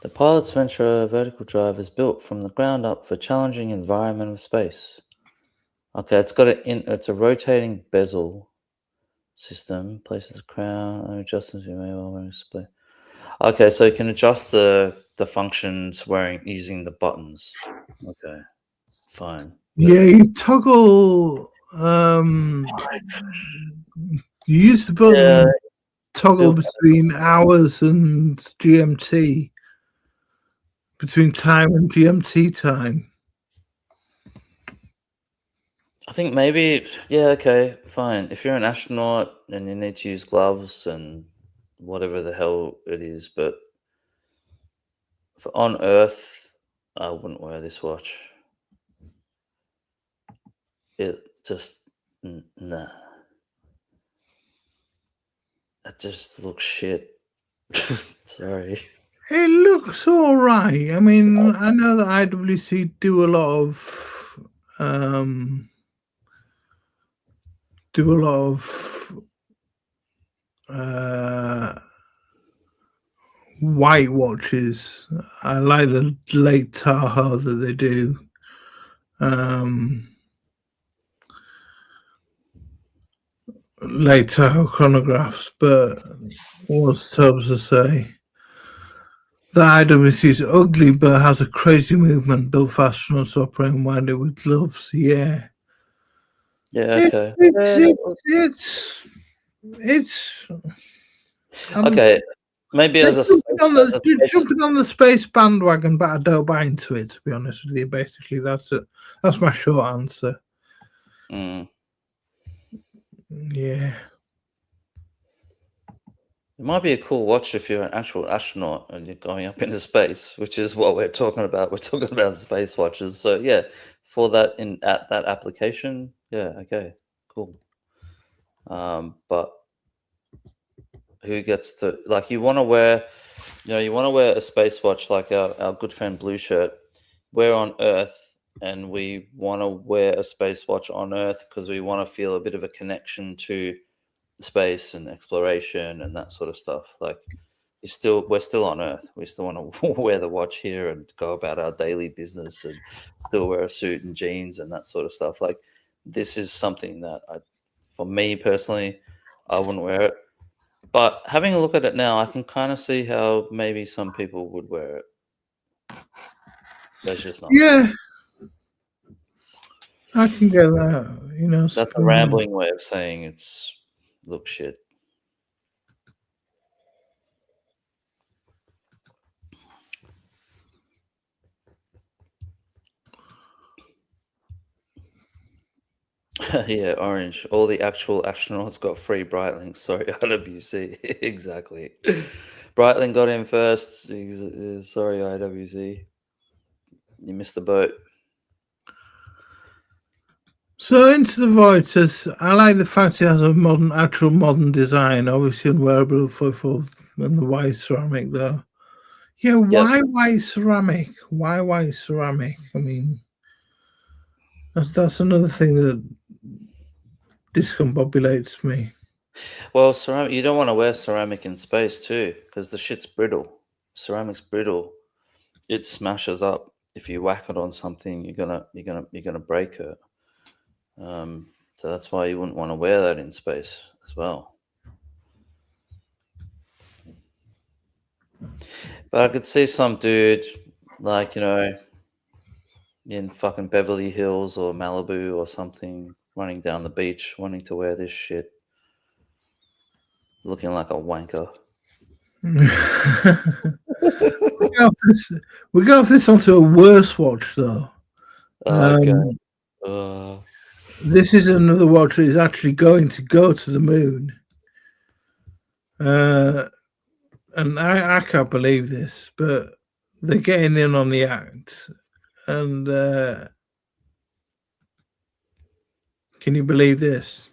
The Pilot's Ventura vertical drive is built from the ground up for challenging environment of space. Okay, it's a rotating bezel system. Places the crown. Let me adjust as you may well want to display. Okay, so you can adjust the functions using the buttons. Okay, fine. Yeah, you toggle. You use the button toggle between hours and GMT, between time and GMT time. I think maybe, okay, fine. If you're an astronaut and you need to use gloves and whatever the hell it is, but for on Earth, I wouldn't wear this watch. It just, nah. It just looks shit. Sorry. It looks all right. I mean, I know that IWC do a lot of white watches. I like the late Tahoe that they do. Late Tahoe chronographs, but what's Tubbs to say? The IWC is ugly, but has a crazy movement built for astronauts operating wind it with gloves. Yeah. Yeah, okay. It's okay. Maybe as a jumping on the space bandwagon, but I don't buy into it, to be honest with you. Basically, that's it. That's my short answer. Yeah. It might be a cool watch if you're an actual astronaut and you're going up into space, which is what we're talking about. We're talking about space watches. So yeah, for that at that application, yeah, okay, cool. But who gets to, like, you want to wear a space watch like our good friend Blue Shirt. We're on Earth and we want to wear a space watch on Earth because we want to feel a bit of a connection to space and exploration and that sort of stuff. Like, we're still on Earth. We still want to wear the watch here and go about our daily business and still wear a suit and jeans and that sort of stuff. Like, this is something that for me personally, I wouldn't wear it. But having a look at it now, I can kind of see how maybe some people would wear it. That's just not. Yeah. I can get that. That's a rambling way of saying looks shit. Yeah, orange. All the actual astronauts got free Breitling. Sorry, IWC. Exactly. Breitling got in first. Sorry, IWC. You missed the boat. So Into the Void says, I like the fact it has a actual modern design, obviously unwearable for and the white ceramic though. Yeah, why white ceramic? Why white ceramic? I mean, that's another thing that discombobulates me. Well, ceramic. You don't want to wear ceramic in space too, because the shit's brittle. Ceramic's brittle. It smashes up. If you whack it on something, you're gonna break it. So that's why you wouldn't want to wear that in space as well. But I could see some dude, like, in fucking Beverly Hills or Malibu or something, running down the beach, wanting to wear this shit, looking like a wanker. We got this onto a worse watch though. Okay. This is another watch that is actually going to go to the moon. And I can't believe this, but they're getting in on the act. And can you believe this?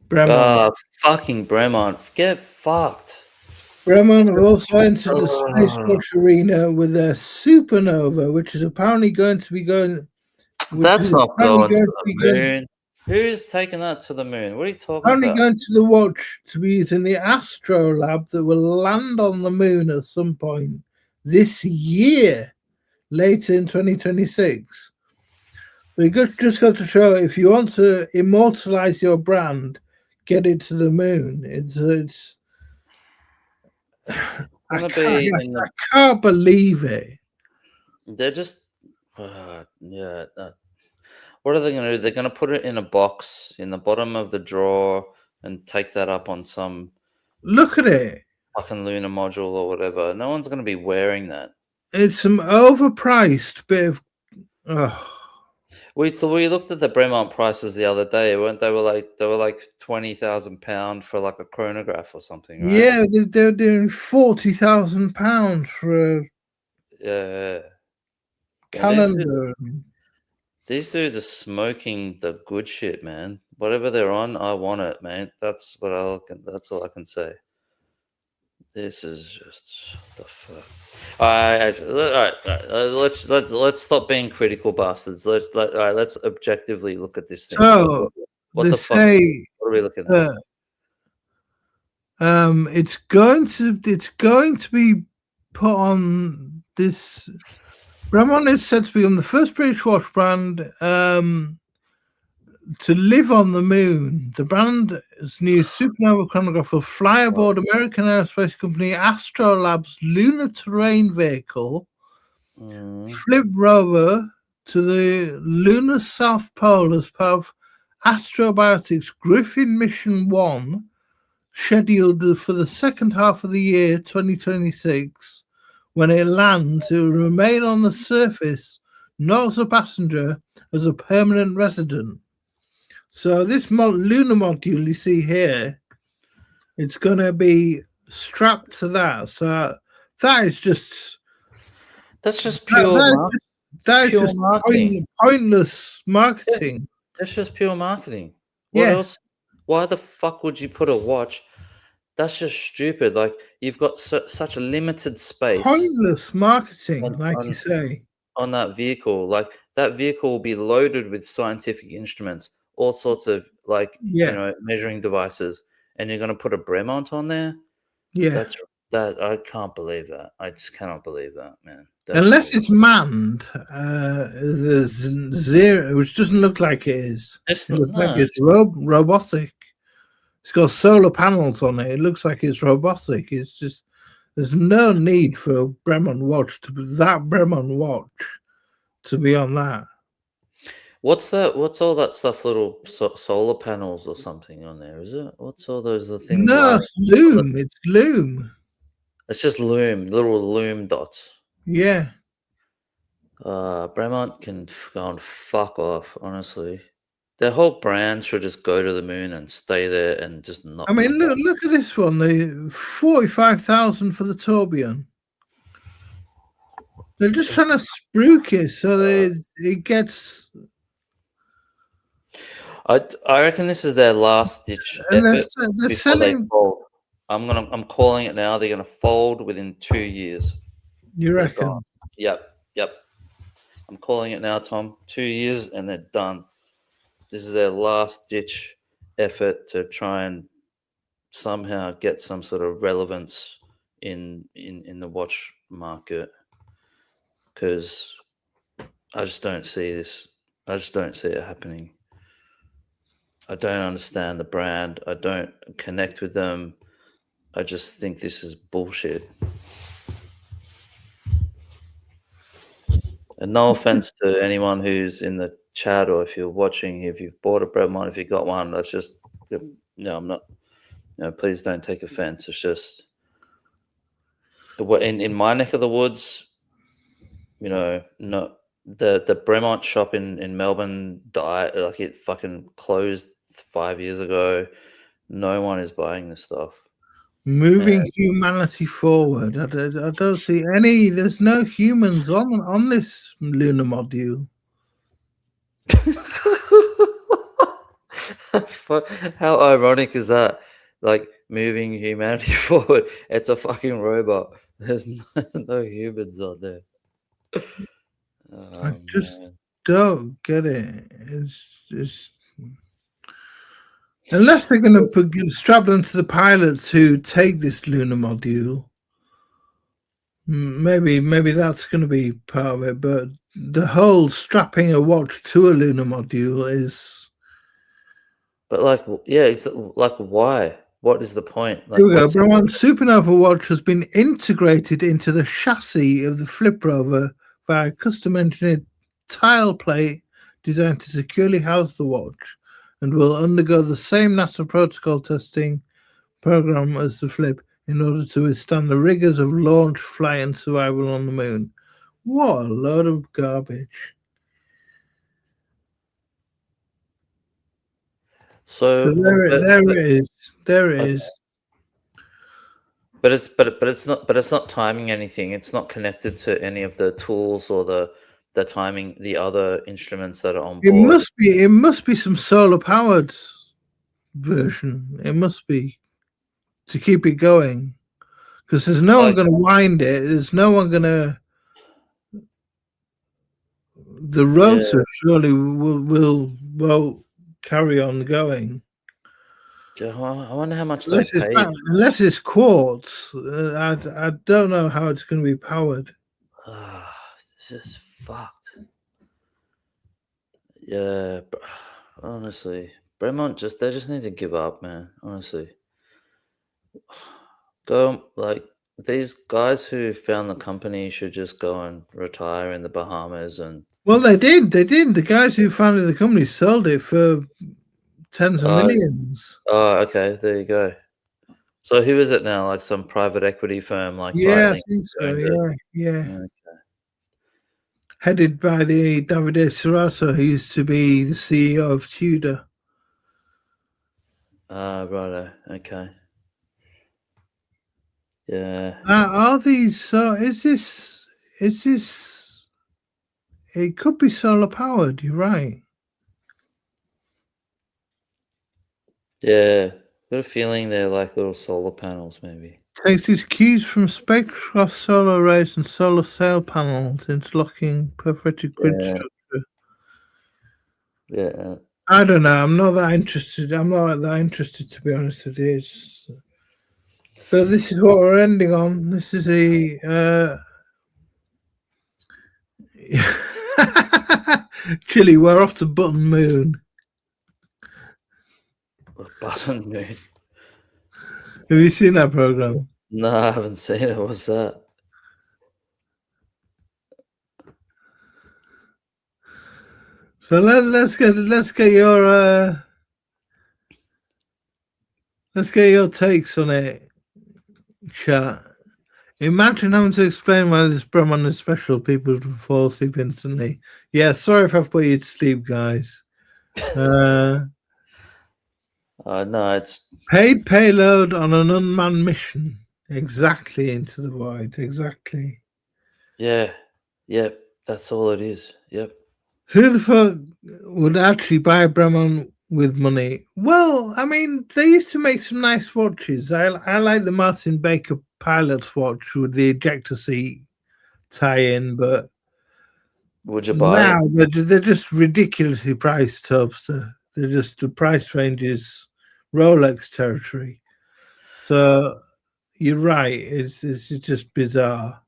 Bremont. Fucking Bremont. Get fucked. Bremont have also entered the space watch arena with their Supernova, which is apparently going to be going. That's not going to the moon. Who's taking that to the moon? What are you talking about? Going to the watch to be used in the Astro Lab that will land on the moon at some point this year, later in 2026. So you just got to show if you want to immortalize your brand, get it to the moon. It's I can't believe it. They're just yeah. What are they going to do? They're going to put it in a box in the bottom of the drawer and take that up on some. Look at it. Fucking lunar module or whatever. No one's going to be wearing that. It's some overpriced bit of. We looked at the Bremont prices the other day. Weren't they? Were like £20,000 for like a chronograph or something, right? Yeah, they're doing £40,000 for a calendar. These dudes are smoking the good shit, man. Whatever they're on, I want it, man. That's all I can say. This is just the fuck. All right. Let's stop being critical bastards. Let's objectively look at this thing. So what are we looking at? It's going to be put on this. Bremont is said to become the first British watch brand to live on the moon. The brand's new Supernova chronograph will fly aboard American aerospace company Astrolab's lunar terrain vehicle, flip rover to the lunar South Pole as part of Astrobiotics Griffin Mission 1, scheduled for the second half of the year 2026. When it lands, it will remain on the surface, not as a passenger, as a permanent resident. So this lunar module you see here, it's going to be strapped to that. So that's just pure marketing. Pointless marketing. That's just pure marketing. What else? Why the fuck would you put a watch? That's just stupid. Like, you've got such a limited space. Pointless marketing, you say. On that vehicle. Like, that vehicle will be loaded with scientific instruments, all sorts of, measuring devices. And you're going to put a Bremont on there? Yeah. I can't believe that. I just cannot believe that, man. Unless it's manned, there's zero, which doesn't look like it is. It looks like it's robotic. It's got solar panels on it. It looks like it's robotic. It's just, there's no need for a Bremont watch to be on that. What's that? What's all that stuff? Little solar panels or something on there? Is it? What's all those things? No, it's loom. It's loom. It's just loom, little loom dots. Yeah. Bremont can go and fuck off, honestly. Their whole brand should just go to the moon and stay there and just not I mean, come back. look at this one. The 45,000 for the tourbillon. They're just trying to spruik it so that it gets. I reckon this is their last ditch And effort they're before they selling. fold. I'm calling it now. They're gonna fold within 2 years. You They're reckon? gone. Yep. I'm calling it now, Tom. 2 years and they're done. This is their last ditch effort to try and somehow get some sort of relevance in the watch market, because I just don't see this. I just don't see it happening. I don't understand the brand. I don't connect with them. I just think this is bullshit. And no offense to anyone who's in the chat, or if you're watching, if you've bought a Bremont, if you got one, that's just no. I'm not. No, please don't take offense. It's just in my neck of the woods. No, the Bremont shop in Melbourne died. Like, it fucking closed 5 years ago. No one is buying this stuff. Moving humanity forward. I don't see any. There's no humans on this lunar module. How ironic is that? Like, moving humanity forward. It's a fucking robot. There's no humans on there. I just don't get it. It's unless they're going to strap them to the pilots who take this lunar module. Maybe that's going to be part of it, but the whole strapping a watch to a lunar module is. But it's like, why? What is the point? Like, Here we go. Bremont Supernova watch has been integrated into the chassis of the Flip Rover via custom engineered tile plate designed to securely house the watch, and will undergo the same NASA protocol testing program as the Flip in order to withstand the rigors of launch, flight, and survival on the moon. What a load of garbage. So there it is. There it is. But it's not timing anything. It's not connected to any of the tools or the timing, the other instruments that are on board. It must be some solar powered version. It must be, to keep it going, because there's no one going to wind it. There's no one going to. The rotor surely will carry on going. I wonder how much they paid. Unless it's quartz, I don't know how it's going to be powered. It's just fucked. Yeah, honestly, Bremont they just need to give up, man. Honestly, these guys who found the company should just go and retire in the Bahamas. And well, they did. The guys who founded the company sold it for tens of millions. Oh, okay, there you go. So who is it now? Like some private equity firm, like I think so. Yeah. Okay. Headed by the Davide Sarasso, who used to be the CEO of Tudor. Righto. Okay. Yeah. Are these? So is this? It could be solar powered. You're right. Yeah. Got a feeling they're like little solar panels, maybe. Takes its cues from spectral solar rays and solar sail panels, interlocking perforated grid structure. Yeah. I don't know. I'm not that interested. To be honest with you. But this is what we're ending on. This is Chile. We're off to Button Moon. Button Moon. Have you seen that program? No, I haven't seen it. What's that? So let's get your takes on it, chat. Imagine having to explain why this Brahman is special. People fall asleep instantly. Yeah, sorry if I've put you to sleep, guys. No, it's Paid payload on an unmanned mission. Exactly, into the void. Exactly. yeah, yep. That's all it is. Yep. Who the fuck would actually buy a Brahman with money? Well, I mean, they used to make some nice watches. I like the Martin Baker pilot's watch with the ejector seat tie-in, but Would you buy now it? they're just ridiculously priced, Tubster. They're just, the price range is Rolex territory. So you're right. It's just bizarre.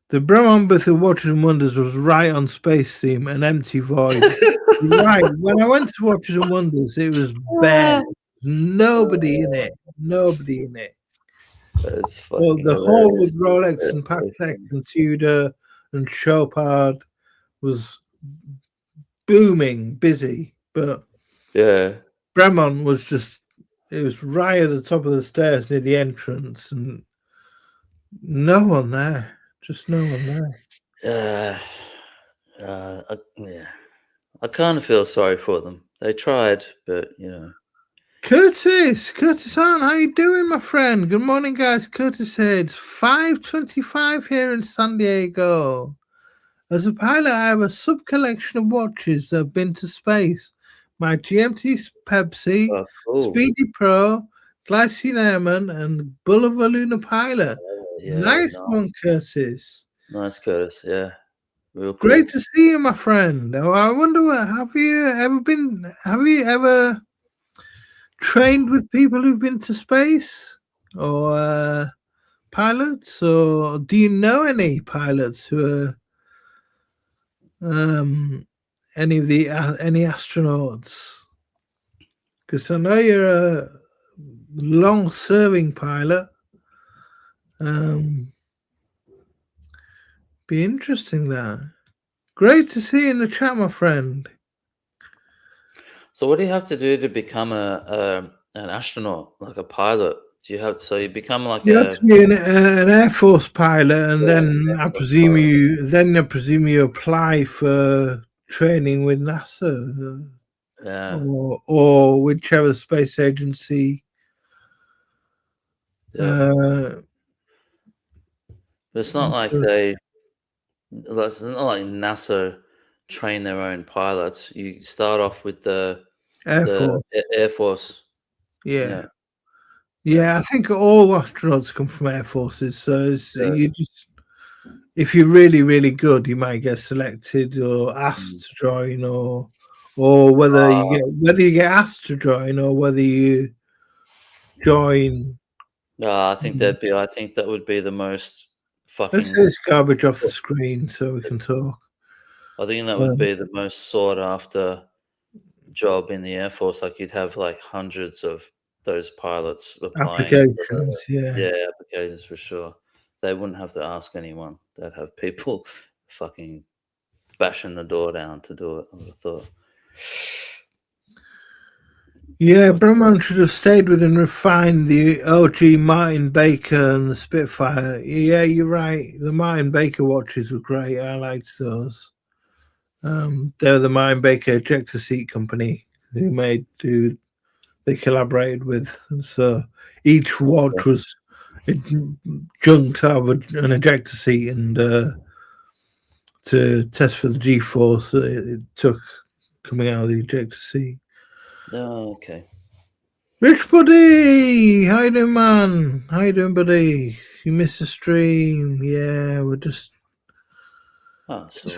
The Brahman with the Watches and Wonders was right on space theme, an empty void. You're right. When I went to Watches and Wonders, it was bare. Nobody in it. Nobody in it. It's Well, fucking the hall hilarious. with Rolex and Patek and Tudor and Chopard was booming, busy, but Yeah. Bremont was just, it was right at the top of the stairs near the entrance and no one there. Just no one there. Yeah. I kind of feel sorry for them. They tried, but you know. Curtis on, how you doing, my friend? Good morning, guys. Curtis here. It's 5:25 here in San Diego. As a pilot, I have a sub-collection of watches that have been to space. My GMT Pepsi, Oh, cool. Speedy Pro, Glycine Airman, and Boulevard Lunar Pilot. Yeah, Nice one, Curtis. Nice, Curtis. Yeah. Real cool. Great to see you, my friend. Oh, I wonder, have you ever trained with people who've been to space or pilots, or do you know any pilots who are any astronauts? Because I know you're a long-serving pilot. Be interesting that. Great to see you in the chat, my friend. So what do you have to do to become an astronaut, like a pilot? Do you have, so you become like You have to be an Air Force pilot, and then I presume you apply for training with NASA, yeah, or whichever space agency. yeah. It's not like it's not like NASA train their own pilots. You start off with the Air Force. Yeah. I think all astronauts come from Air Forces. So you just, if you're really, really good, you might get selected or asked to join, or whether you get asked to join or whether you join. No, I think that would be the most fucking. Let's say this garbage off the screen so we can talk. I think that would be the most sought after job in the Air Force. Like you'd have like hundreds of those pilots applying. Applications, applications for sure. They wouldn't have to ask anyone. They'd have people fucking bashing the door down to do it, I would have thought. Yeah, Brahman should have stayed with and refined the OG Martin Baker and the Spitfire. Yeah, you're right. The Martin Baker watches were great. I liked those. They're the Martin Baker ejector seat company who they collaborated with. And so each watch was junked out of an ejector seat, and to test for the G-force it took coming out of the ejector seat. Oh, okay. Rich Buddy, how you doing, man? How you doing, buddy? You missed the stream. Yeah, we're just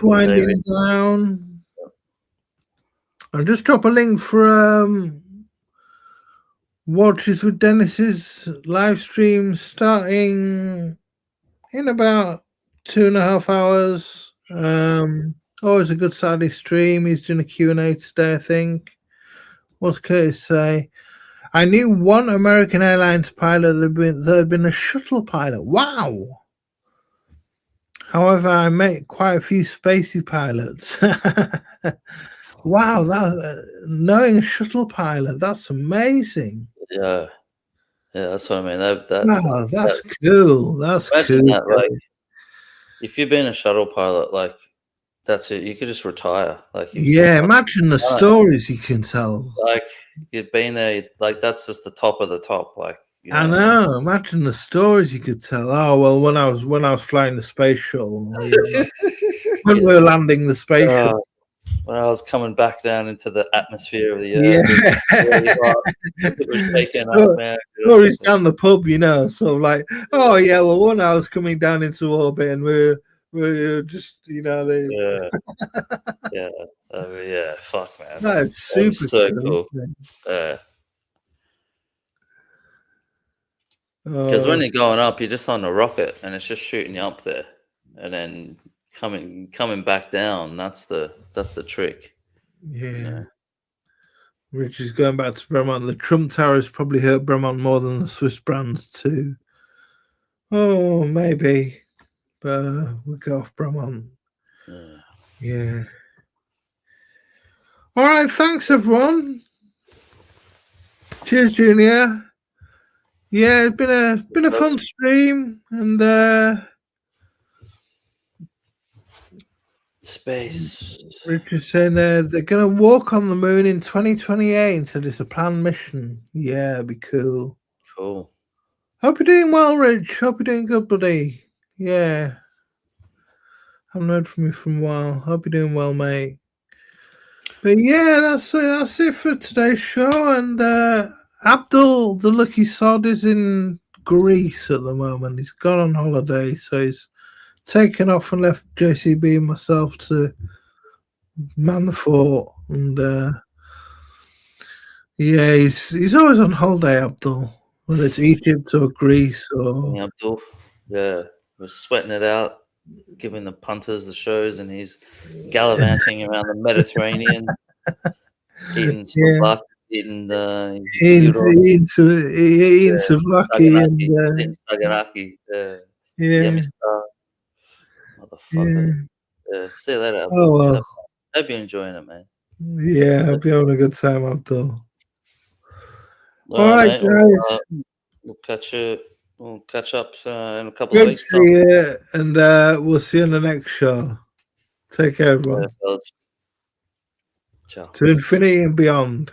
winding down. I'll just drop a link for Watches with Dennis's live stream starting in about 2.5 hours. Always a good Saturday stream. He's doing a Q&A today, I think. What's Curtis say? I knew one American Airlines pilot that had been a shuttle pilot. Wow. However, I met quite a few spacey pilots. Wow, knowing a shuttle pilot, that's amazing. Yeah. Yeah, that's what I mean. Oh, that's cool. That's imagine cool. that, like, if you've been a shuttle pilot, like, that's it. You could just retire. Like, you've Yeah, fucking imagine the done it. stories you can tell. Like, you've been there. Like, that's just the top of the top. Like, you know I what I mean? know. Imagine the stories you could tell. Oh well, when I was flying the space shuttle, when we were landing the space shuttle. When I was coming back down into the atmosphere of the Yeah. Earth, it was really hot. It was shaking up, man. Stories down the pub, you know. So like, oh yeah, well, when I was coming down into orbit, and we're just, you know, Yeah, yeah, yeah. Fuck, man. that's That was super so cool. cool. Because when you're going up, you're just on a rocket, and it's just shooting you up there, and then coming back down. That's the trick. Yeah. You know? Which is going back to Bremont. The Trump tariffs probably hurt Bremont more than the Swiss brands too. Oh, maybe. But we go off Bremont. Yeah. All right, thanks everyone. Cheers, Junior. Yeah, it's been a fun stream, and space. Richard's saying they're gonna walk on the moon in 2028 until it's a planned mission. Yeah, it'd be cool. Cool. Hope you're doing well, Rich. Hope you're doing good, buddy. Yeah. Haven't heard from you for a while. Hope you're doing well, mate. But yeah, that's it for today's show. And Abdul, the lucky sod, is in Greece at the moment. He's gone on holiday, so he's taken off and left JCB and myself to man the fort. And yeah, he's always on holiday, Abdul. Whether it's Egypt or Greece or Yeah, Abdul. Yeah, we're sweating it out, giving the punters the shows, and he's gallivanting around the Mediterranean, eating souvlaki, eating souvlaki and saganaki. yeah. Yummy stuff. Motherfucker. Yeah. See you later, Abdul. Oh well. Hope you're enjoying it, man. Yeah, hope you're having a good time, Abdul. All right, mate, guys. We'll catch up in a couple Good of to weeks. see you, and we'll see you on the next show. Take care, everyone. Ciao. To infinity and beyond.